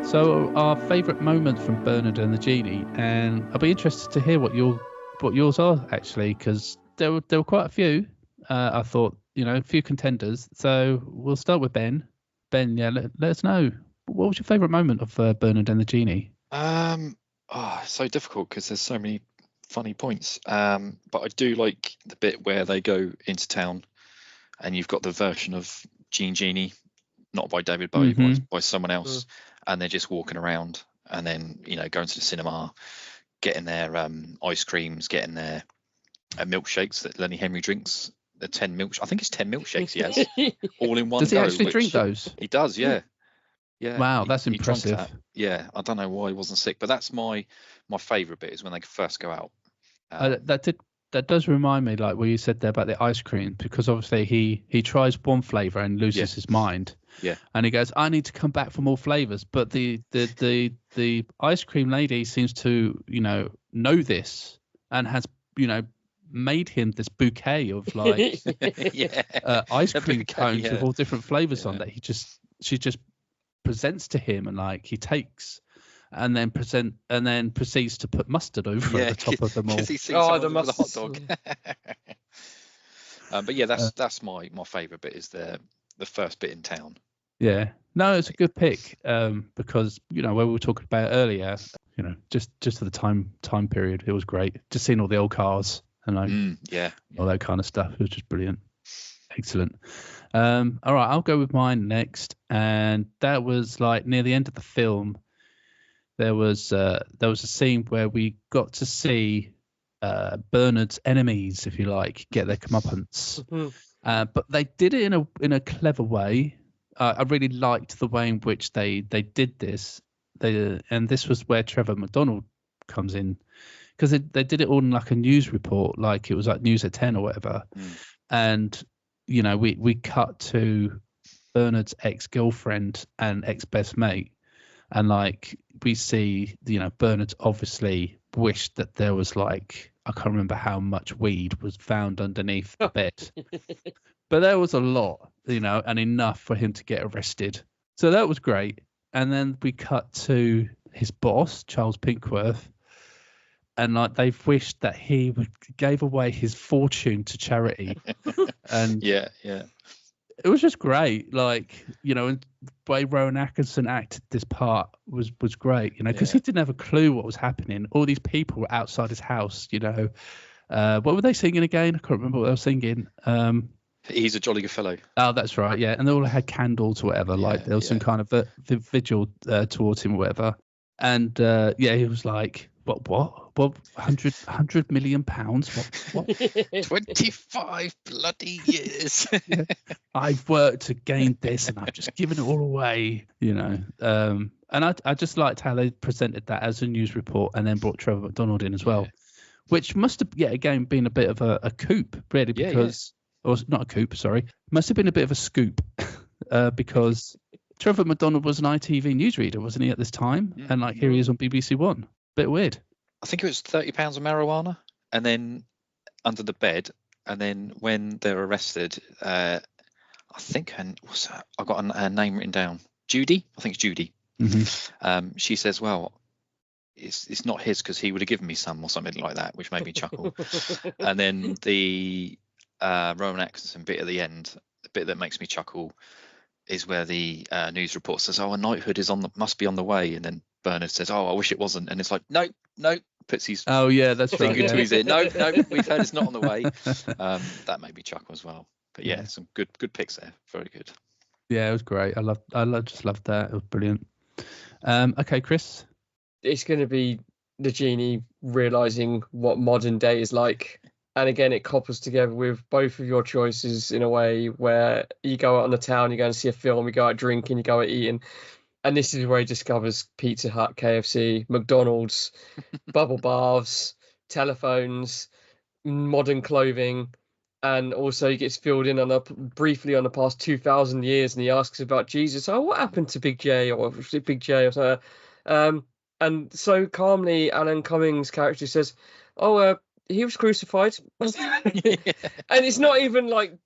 So, our favourite moment from Bernard and the Genie, and I'll be interested to hear what yours are actually, because there were quite a few. I thought, a few contenders. So we'll start with Ben. Ben, yeah, let us know, what was your favourite moment of Bernard and the Genie? So difficult because there's so many funny points. But I do like the bit where they go into town, and you've got the version of Genie, not by David Bowie, by someone else, and they're just walking around, and then going to the cinema, getting their ice creams, getting their milkshakes that Lenny Henry drinks. The 10 I think it's 10 milkshakes he has, all in one Does he go, actually drink those? He does, yeah. Yeah. Wow, that's he drank impressive. that. Yeah, I don't know why he wasn't sick, but that's my favourite bit is when they first go out. That does remind me, like what you said there about the ice cream, because obviously he tries one flavour and loses his mind. Yeah. And he goes, I need to come back for more flavours. But the ice cream lady seems to, know this and has, made him this bouquet of like ice cream cones with all different flavours on that she just presents to him, and like he takes and then proceeds to put mustard over the top of them all. The hot dog. But yeah, that's my favourite bit is the first bit in town. Yeah, no, it's a good pick because where we were talking about earlier, just for the time period, it was great. Just seeing all the old cars and all that kind of stuff. It was just brilliant. Excellent. All right, I'll go with mine next, and that was like near the end of the film. There was a scene where we got to see Bernard's enemies, if you like, get their comeuppance. But they did it in a clever way. I really liked the way in which they did this. And this was where Trevor McDonald comes in, because they did it all in like a news report, like it was like News at 10 or whatever. And we cut to Bernard's ex-girlfriend and ex-best mate, and like we see Bernard's obviously wished that there was like, I can't remember how much weed was found underneath the bed, but there was a lot, and enough for him to get arrested. So that was great. And then we cut to his boss, Charles Pinkworth, and like they've wished that he gave away his fortune to charity. And yeah, it was just great. Like, and the way Rowan Atkinson acted this part was great, because he didn't have a clue what was happening. All these people were outside his house, what were they singing again? I can't remember what they were singing. He's a jolly good fellow. Oh, that's right. Yeah. And they all had candles or whatever. Like there was some kind of vigil towards him or whatever. And he was like, what, 100 million pounds? What? 25 bloody years. I've worked to gain this and I've just given it all away, And I just liked how they presented that as a news report and then brought Trevor McDonald in as well, which must have, again, been a bit of a coup, really, because... Or not a coup, sorry. Must have been a bit of a scoop because Trevor McDonald was an ITV newsreader, wasn't he, at this time? And like here he is on BBC One. Bit weird. I think it was 30 pounds of marijuana, and then under the bed, and then when they're arrested, I think I got a name written down. Judy, I think it's Judy. She says, "Well, it's not his because he would have given me some," or something like that, which made me chuckle. And then the Rowan Atkinson bit at the end, the bit that makes me chuckle, is where the news report says, "Oh, a knighthood must be on the way," and then Bernard says, "Oh, I wish it wasn't," and it's like, no, puts his that's finger right, to his ear. No, we've heard it's not on the way. That made me chuckle as well. But yeah, some good picks there. Very good. Yeah, it was great. I just loved that. It was brilliant. Okay, Chris. It's going to be the Genie realizing what modern day is like. And again, it couples together with both of your choices in a way where you go out on the town, you go and see a film, you go out drinking, you go out eating. And this is where he discovers Pizza Hut, KFC, McDonald's, bubble baths, telephones, modern clothing. And also he gets filled in briefly on the past 2,000 years, and he asks about Jesus. Oh, what happened to Big J, or was it Big J or something? And so calmly, Alan Cummings' character says, "Oh, he was crucified." And it's not even like,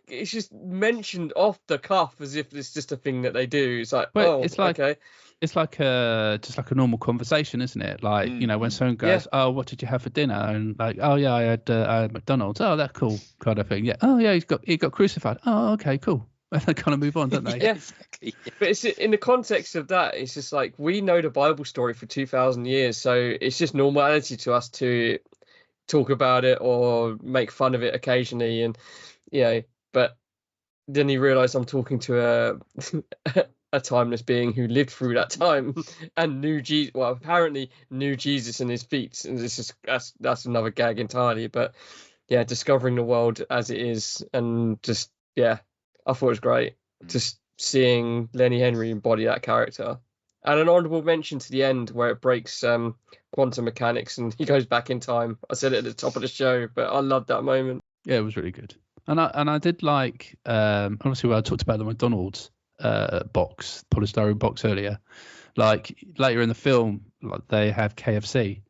it's just mentioned off the cuff as if it's just a thing that they do. It's like, okay. It's like just like a normal conversation, isn't it? Like, when someone goes, "Oh, what did you have for dinner?" And like, "Oh yeah, I had McDonald's." "Oh, that's cool," kind of thing. Yeah. "Oh yeah, he got crucified." "Oh, okay, cool." And they kind of move on, don't they? Yeah, exactly. But it's in the context of that. It's just like, we know the Bible story for 2,000 years, so it's just normality to us to talk about it or make fun of it occasionally, and But then he realised I'm talking to a timeless being who lived through that time and knew Jesus. Well, apparently knew Jesus and his feats, and that's another gag entirely. But yeah, discovering the world as it is, and just I thought it was great just seeing Lenny Henry embody that character. And an honourable mention to the end where it breaks quantum mechanics and he goes back in time. I said it at the top of the show, but I loved that moment. Yeah, it was really good. And I did like, obviously, when I talked about the McDonald's polystyrene box earlier, like later in the film, like they have KFC.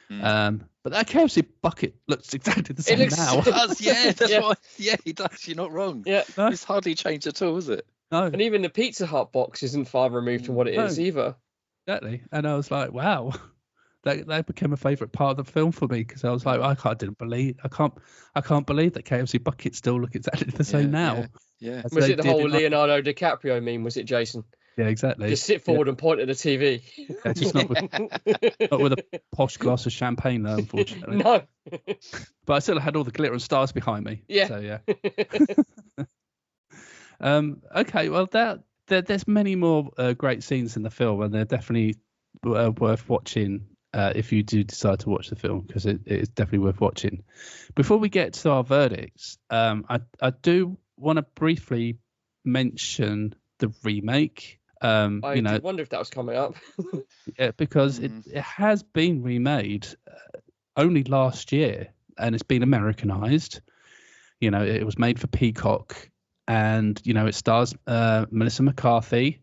But that KFC bucket looks exactly the same now. It does, that's why. Yeah, he does. You're not wrong. Yeah, it's hardly changed at all, is it? No. And even the Pizza Hut box isn't far removed from what it is either. Exactly. And I was like, wow, that became a favourite part of the film for me, because I was like, I can't believe that KFC buckets still look exactly the same now. Yeah. Was it the whole Leonardo DiCaprio meme? Was it Jason? Yeah, exactly. Just sit forward and point at the TV. Yeah, just not with a posh glass of champagne, though, unfortunately. No. But I still had all the glitter and stars behind me. Yeah. So yeah. Okay, well, there's many more great scenes in the film, and they're definitely worth watching if you do decide to watch the film, because it is definitely worth watching. Before we get to our verdicts, I do want to briefly mention the remake. I did wonder if that was coming up. Yeah, because it has been remade only last year, and it's been Americanized. It was made for Peacock, and it stars Melissa McCarthy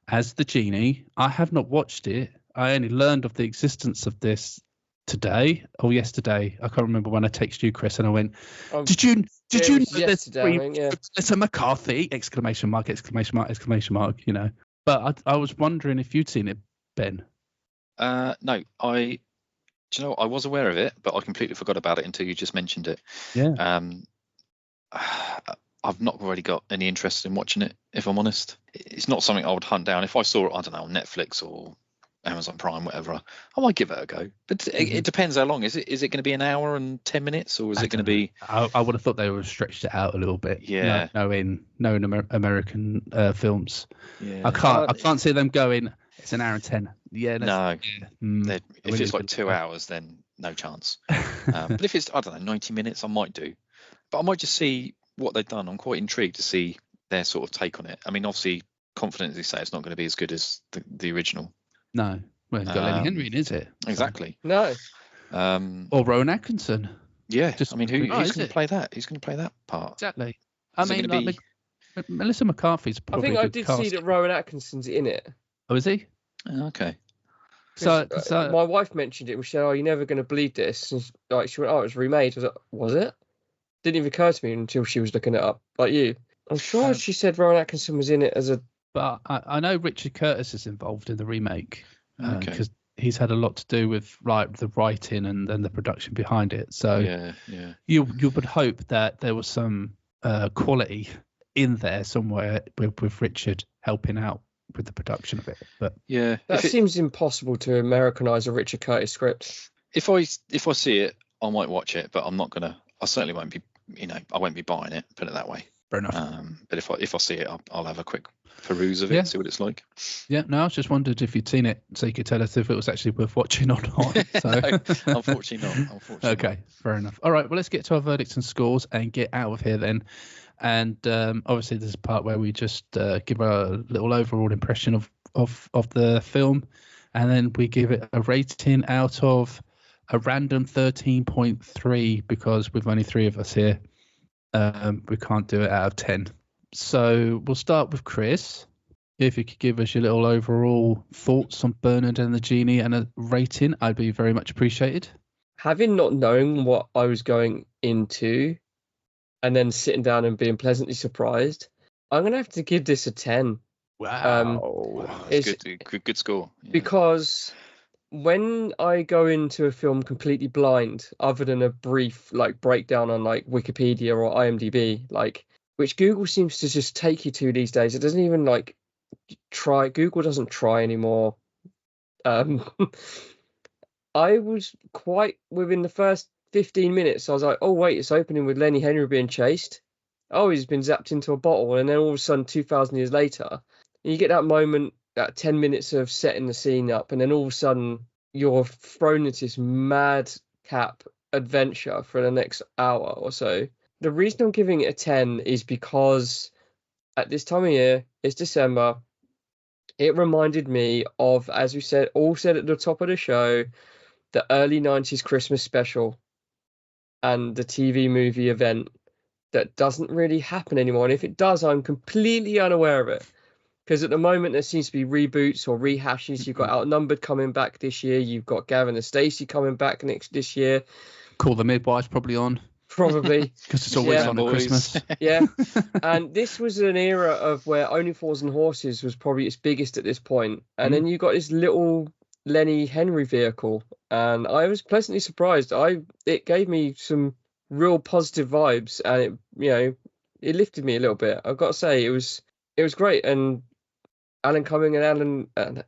as the Genie. I have not watched it. I only learned of the existence of this today or yesterday. I can't remember when I texted you, Chris, and I went, did you know there's Melissa McCarthy, exclamation mark. But I was wondering if you'd seen it, Ben. No, I was aware of it, but I completely forgot about it until you just mentioned it. Yeah. I've not really got any interest in watching it, if I'm honest. It's not something I would hunt down. If I saw it, I don't know, on Netflix or Amazon Prime, whatever, I might give it a go. But it depends how long. Is it going to be an hour and 10 minutes, or is it going to be? I would have thought they would have stretched it out a little bit. Yeah. Knowing American films. Yeah. I can't see them going, it's an hour and 10. Yeah. No. Yeah. If it's like 2 hours, then no chance. But if it's, I don't know, 90 minutes, I might do. But I might just see what they've done. I'm quite intrigued to see their sort of take on it. I mean, obviously, confidently say it's not going to be as good as the original. No. Well, it's got Lenny Henry in, is it? Exactly. No. Or Rowan Atkinson. Yeah. I mean, who's going to play that? Who's going to play that part? Exactly. Melissa McCarthy's probably I think I did see that Rowan Atkinson's in it. Oh, is he? Okay. So my wife mentioned it. We said, "Oh, you're never going to believe this." And she went, "Oh, it was remade." I was like, "Was it?" Didn't even occur to me until she was looking it up. Like you, I'm sure she said Rowan Atkinson was in it as a. But I know Richard Curtis is involved in the remake because Okay. he's had a lot to do with the writing and the production behind it. So Yeah. you would hope that there was some quality in there somewhere with Richard helping out with the production of it. But Yeah, That seems impossible to Americanise a Richard Curtis script. if I see it, I might watch it, but I'm not gonna. I certainly won't be. I won't be buying it. Put it that way. fair enough. But if I see it, I'll have a quick peruse of it, see what it's like. Yeah, no, I just wondered if you'd seen it, so you could tell us if it was actually worth watching or not. So. No, unfortunately not. Okay, fair enough. All right, well, let's get to our verdicts and scores and get out of here then. And obviously, there's a part where we just give a little overall impression of the film, and then we give it a rating out of a random 13.3 because with only 3 of us here, we can't do it out of 10. So we'll start with Chris. If you could give us your little overall thoughts on Bernard and the Genie and a rating, I'd be very much appreciated. Having not known what I was going into and then sitting down and being pleasantly surprised, I'm going to have to give this a 10. Wow. That's good score. Yeah. Because when I go into a film completely blind, other than a brief breakdown on Wikipedia or IMDb, which Google seems to just take you to these days, it doesn't even try. Google doesn't try anymore. I was quite within the first 15 minutes. I was like, oh wait, it's opening with Lenny Henry being chased. Oh, he's been zapped into a bottle, and then all of a sudden, 2,000 years later, you get that moment, that 10 minutes of setting the scene up, and then all of a sudden you're thrown into this madcap adventure for the next hour or so. The reason I'm giving it a 10 is because at this time of year, it's December, it reminded me of, as we said at the top of the show, the early 90s Christmas special and the TV movie event that doesn't really happen anymore. And if it does, I'm completely unaware of it. Because at the moment, there seems to be reboots or rehashes. You've got Outnumbered coming back this year. You've got Gavin and Stacey coming back this year. Call the Midwives probably on. Probably. Because it's always on at Christmas. Yeah. And this was an era of where Only Fools and Horses was probably its biggest at this point. And then you got this little Lenny Henry vehicle. And I was pleasantly surprised. It gave me some real positive vibes. And it lifted me a little bit. I've got to say, it was great. And Alan Cumming and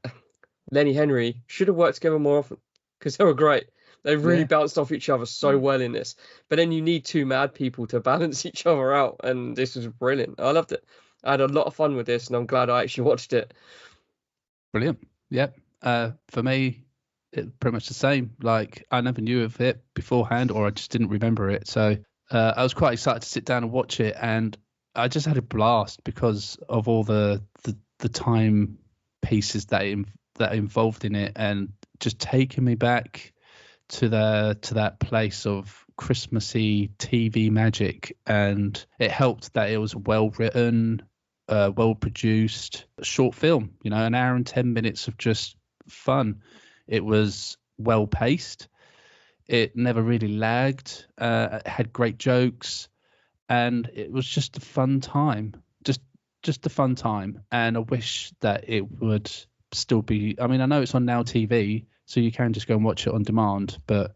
Lenny Henry should have worked together more often because they were great. They really bounced off each other so well in this. But then you need 2 mad people to balance each other out, and this was brilliant. I loved it. I had a lot of fun with this, and I'm glad I actually watched it. Brilliant. Yep. For me, it's pretty much the same. I never knew of it beforehand, or I just didn't remember it. So I was quite excited to sit down and watch it, and I just had a blast because of all the time pieces that involved in it, and just taking me back to that place of Christmassy TV magic. And it helped that it was well written, well produced short film, an hour and 10 minutes of just fun. It was well paced, it never really lagged, it had great jokes, and it was just a fun time, just a fun time. And I wish that it would still be, I know it's on Now TV, so you can just go and watch it on demand, but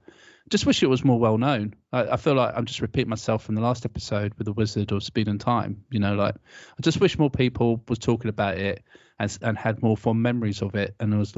just wish it was more well known. I feel like I'm just repeating myself from the last episode with The Wizard or Speed and Time. I just wish more people was talking about it and had more fond memories of it. And it was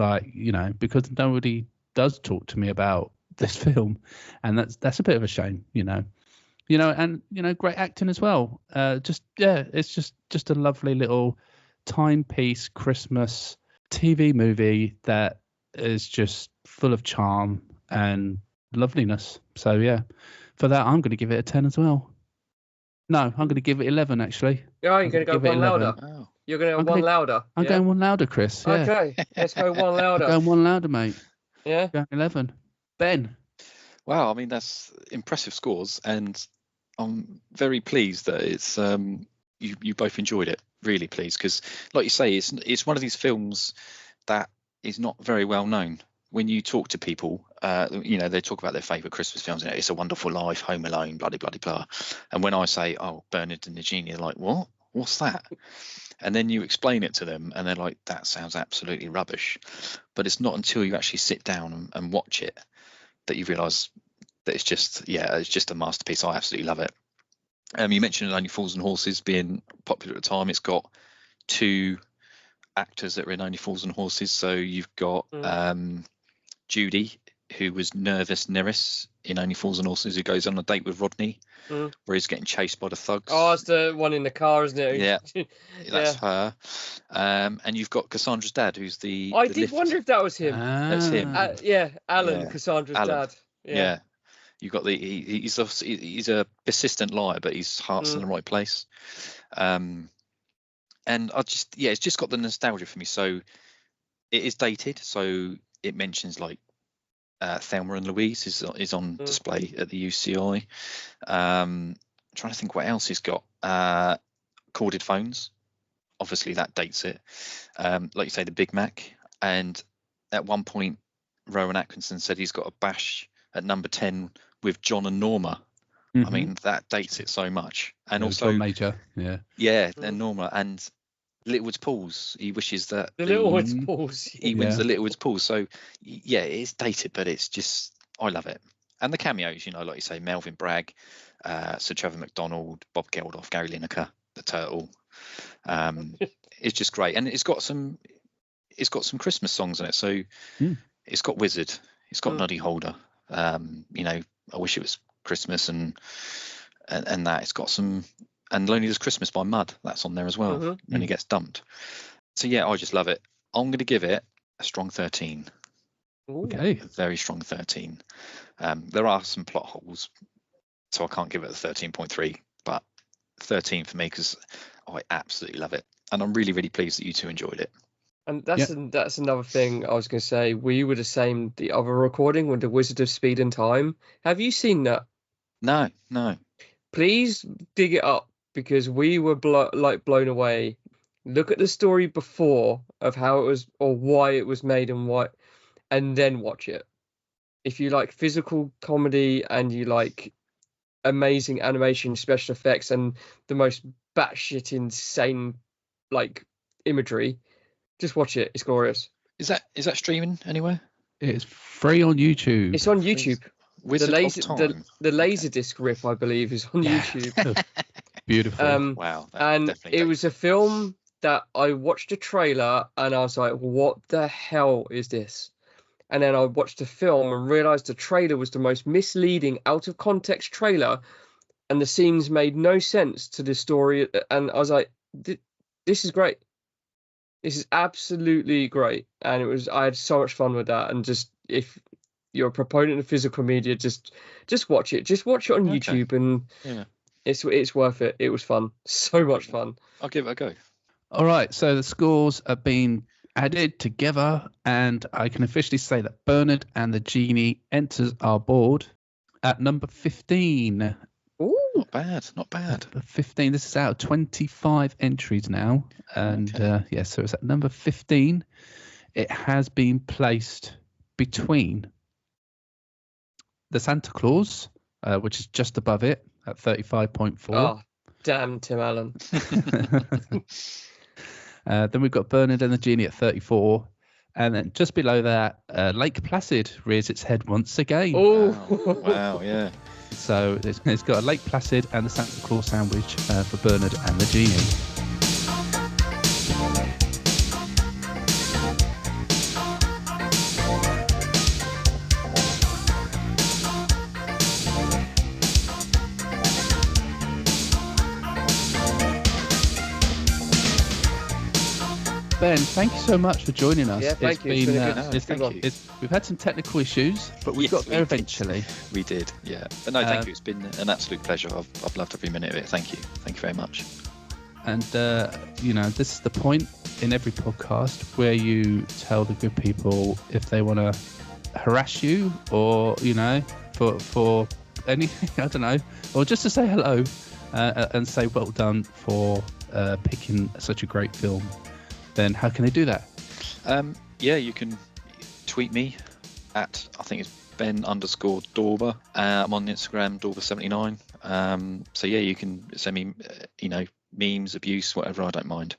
because nobody does talk to me about this film, and that's a bit of a shame, and great acting as well. It's just a lovely little timepiece Christmas TV movie that is just full of charm and loveliness. So yeah, for that I'm going to give it a 10 as well. No, I'm going to give it 11 actually. Yeah, you're going to go one louder. Oh. You're going to go one louder. I'm going one louder, Chris. Yeah. Okay, let's go one louder. I'm going one louder, mate. Yeah. Going 11. Ben. Wow, that's impressive scores, and I'm very pleased that it's you both enjoyed it. Really pleased, because like you say, it's one of these films that is not very well known. When you talk to people, they talk about their favourite Christmas films. It's a Wonderful Life, Home Alone, blah, blah, blah, blah. And when I say, oh, Bernard and the Genie, they're like, what? What's that? And then you explain it to them, and they're like, that sounds absolutely rubbish. But it's not until you actually sit down and watch it that you realise that it's just a masterpiece. I absolutely love it. You mentioned Only Fools and Horses being popular at the time. It's got 2 actors that were in Only Fools and Horses. So you've got Judy, who was Nervous Neris in Only Fools and Horses, who goes on a date with Rodney, where he's getting chased by the thugs. Oh, it's the one in the car, isn't it? Yeah, that's her. And you've got Cassandra's dad, who's the. I did wonder if that was him. That's him. Alan, Cassandra's dad. Yeah. You've got he's a persistent liar, but his heart's in the right place. And it's just got the nostalgia for me. So it is dated. So it mentions like Thelma and Louise is on display at the UCI. I'm trying to think what else he's got. Corded phones. Obviously that dates it. Like you say, the Big Mac. And at one point, Rowan Atkinson said he's got a bash at number 10 with John and Norma. I mean, that dates it so much. And also John Major, and Norma and Littlewood's Pools. He wishes that the Littlewood's Pools. He wins the Littlewood's Pools. So yeah, it's dated, but it's just, I love it. And the cameos, like you say, Melvin Bragg, Sir Trevor McDonald, Bob Geldof, Gary Lineker, the Turtle. It's just great, and it's got some Christmas songs in it. So it's got Wizard, it's got Noddy Holder. I Wish It Was Christmas and that. It's got some, and Lonely This Christmas by Mud, that's on there as well when he gets dumped. So yeah, I just love it. I'm going to give it a strong 13. Okay. A very strong 13. There are some plot holes, so I can't give it a 13.3, but 13 for me because I absolutely love it, and I'm really, really pleased that you two enjoyed it. And that's another thing I was going to say. We were the same the other recording with the Wizard of Speed and Time. Have you seen that? No. Please dig it up, because we were blown away. Look at the story before of how it was or why it was made and then watch it. If you like physical comedy and you like amazing animation, special effects, and the most batshit insane like imagery, just watch it. It's glorious. Is that streaming anywhere? It's free on YouTube. It's on YouTube. Wizard of Time. The Laserdisc rip, I believe, is on YouTube. Beautiful. Wow. And it was a film that I watched a trailer and I was like, what the hell is this? And then I watched the film and realized the trailer was the most misleading, out of context trailer, and the scenes made no sense to the story. And I was like, this is great. This is absolutely great. And I had so much fun with that. And just, if you're a proponent of physical media, just watch it. Just watch it on YouTube, and it's worth it. It was fun. So much fun. I'll give it a go. All right. So the scores have been added together, and I can officially say that Bernard and the Genie enters our board at number 15. Ooh. Not bad. 15. This is out of 25 entries now. And so it's at number 15. It has been placed between the Santa Claus, which is just above it at 35.4. Oh, damn, Tim Allen. Then we've got Bernard and the Genie at 34. And then just below that, Lake Placid rears its head once again. Oh, wow, yeah. So it's got a Lake Placid and the Santa Claus sandwich for Bernard and the Genie. Ben, thank you so much for joining us. Yeah, thank you. Thank you. We've had some technical issues, but we got there eventually. We did, yeah. But no, thank you. It's been an absolute pleasure. I've loved every minute of it. Thank you. Thank you very much. And, this is the point in every podcast where you tell the good people if they want to harass you or, for anything, I don't know, or just to say hello and say well done for picking such a great film. Then how can they do that? You can tweet me at, I think it's Ben_Dawber. I'm on Instagram, Dawber79. You can send me, memes, abuse, whatever. I don't mind.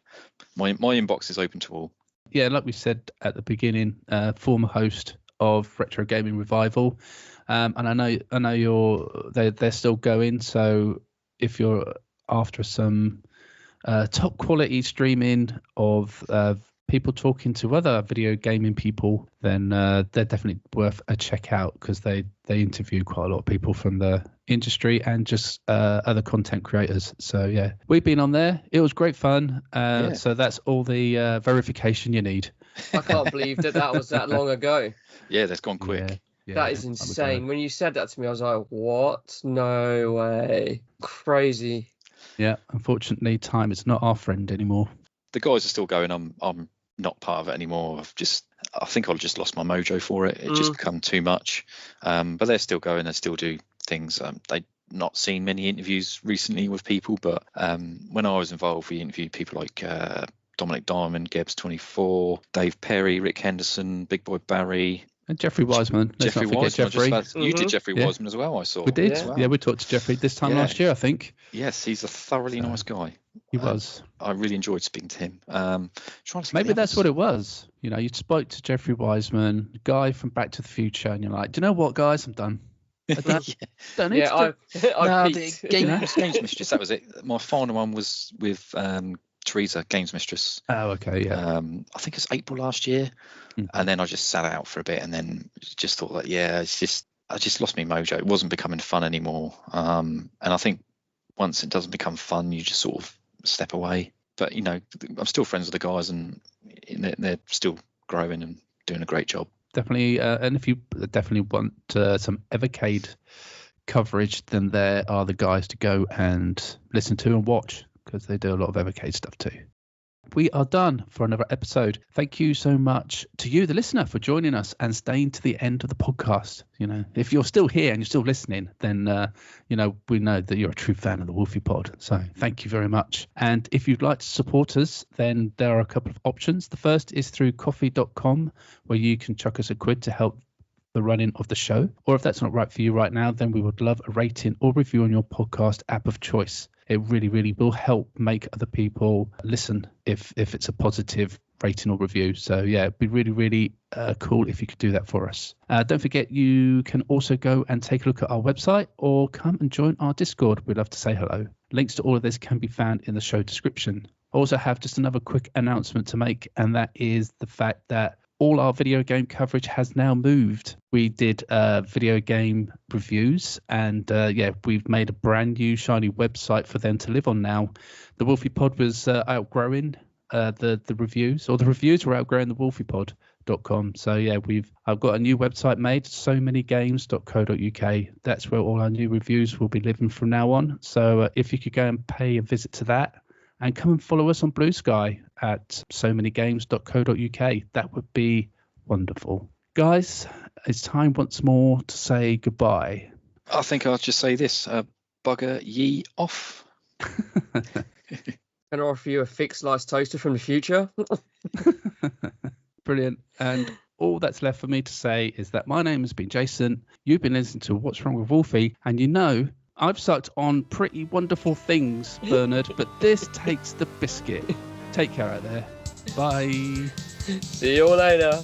My inbox is open to all. Yeah, like we said at the beginning, former host of Retro Gaming Revival, and I know they're still going. So if you're after some top quality streaming of people talking to other video gaming people, then they're definitely worth a check out, because they interview quite a lot of people from the industry and just other content creators. So yeah, we've been on there. It was great fun. So that's all the verification you need. I can't believe that was that long ago. Yeah, that's gone quick. Yeah, that is insane. When you said that to me, I was like, what? No way. Crazy. Yeah, unfortunately, time is not our friend anymore. The guys are still going. I'm not part of it anymore. I think I've just lost my mojo for it. It just become too much. But they're still going. They still do things. They've not seen many interviews recently with people, but when I was involved, we interviewed people like Dominic Diamond, Gebs24, Dave Perry, Rick Henderson, Big Boy Barry. And Jeffrey Wiseman. Let's not forget Jeffrey. You did Jeffrey Wiseman as well, I saw. We did. Yeah, we talked to Jeffrey this time last year, I think. Yes, he's a thoroughly nice guy. He was. I really enjoyed speaking to him. Maybe that's what it was. You know, you spoke to Jeffrey Wiseman, the guy from Back to the Future, and you're like, do you know what, guys? I'm done. Don't need to. Games Mistress, that was it. My final one was with Teresa, Games Mistress. Oh, okay, yeah. I think it's April last year. And then I just sat out for a bit, and then just thought that, I just lost my mojo. It wasn't becoming fun anymore. And I think once it doesn't become fun, you just sort of step away. But, you know, I'm still friends with the guys, and they're still growing and doing a great job. Definitely. And if you definitely want some Evercade coverage, then there are the guys to go and listen to and watch, because they do a lot of Evercade stuff too. We are done for another episode. Thank you so much to you, the listener, for joining us and staying to the end of the podcast. You know, if you're still here and you're still listening, then, you know, we know that you're a true fan of the Wolfie Pod. So thank you very much. And if you'd like to support us, then there are a couple of options. The first is through coffee.com, where you can chuck us £1 to help the running of the show. Or if that's not right for you right now, then we would love a rating or review on your podcast app of choice. It really, really will help make other people listen if it's a positive rating or review. So yeah, it'd be really, really cool if you could do that for us. Don't forget, you can also go and take a look at our website or come and join our Discord. We'd love to say hello. Links to all of this can be found in the show description. I also have just another quick announcement to make, and that is the fact that all our video game coverage has now moved. We did video game reviews, and we've made a brand new shiny website for them to live on now. The Wolfie Pod was outgrowing the reviews, or the reviews were outgrowing the wolfiepod.com. So yeah, I've got a new website made, somanygames.co.uk. That's where all our new reviews will be living from now on. So if you could go and pay a visit to that, and come and follow us on Blue Sky at somanygames.co.uk. That would be wonderful. Guys, it's time once more to say goodbye. I think I'll just say this, bugger ye off. Can I offer you a fixed slice toaster from the future? Brilliant. And all that's left for me to say is that my name has been Jason. You've been listening to What's Wrong with Wolfie, and you know, I've sucked on pretty wonderful things, Bernard, but this takes the biscuit. Take care out there. Bye. See you all later.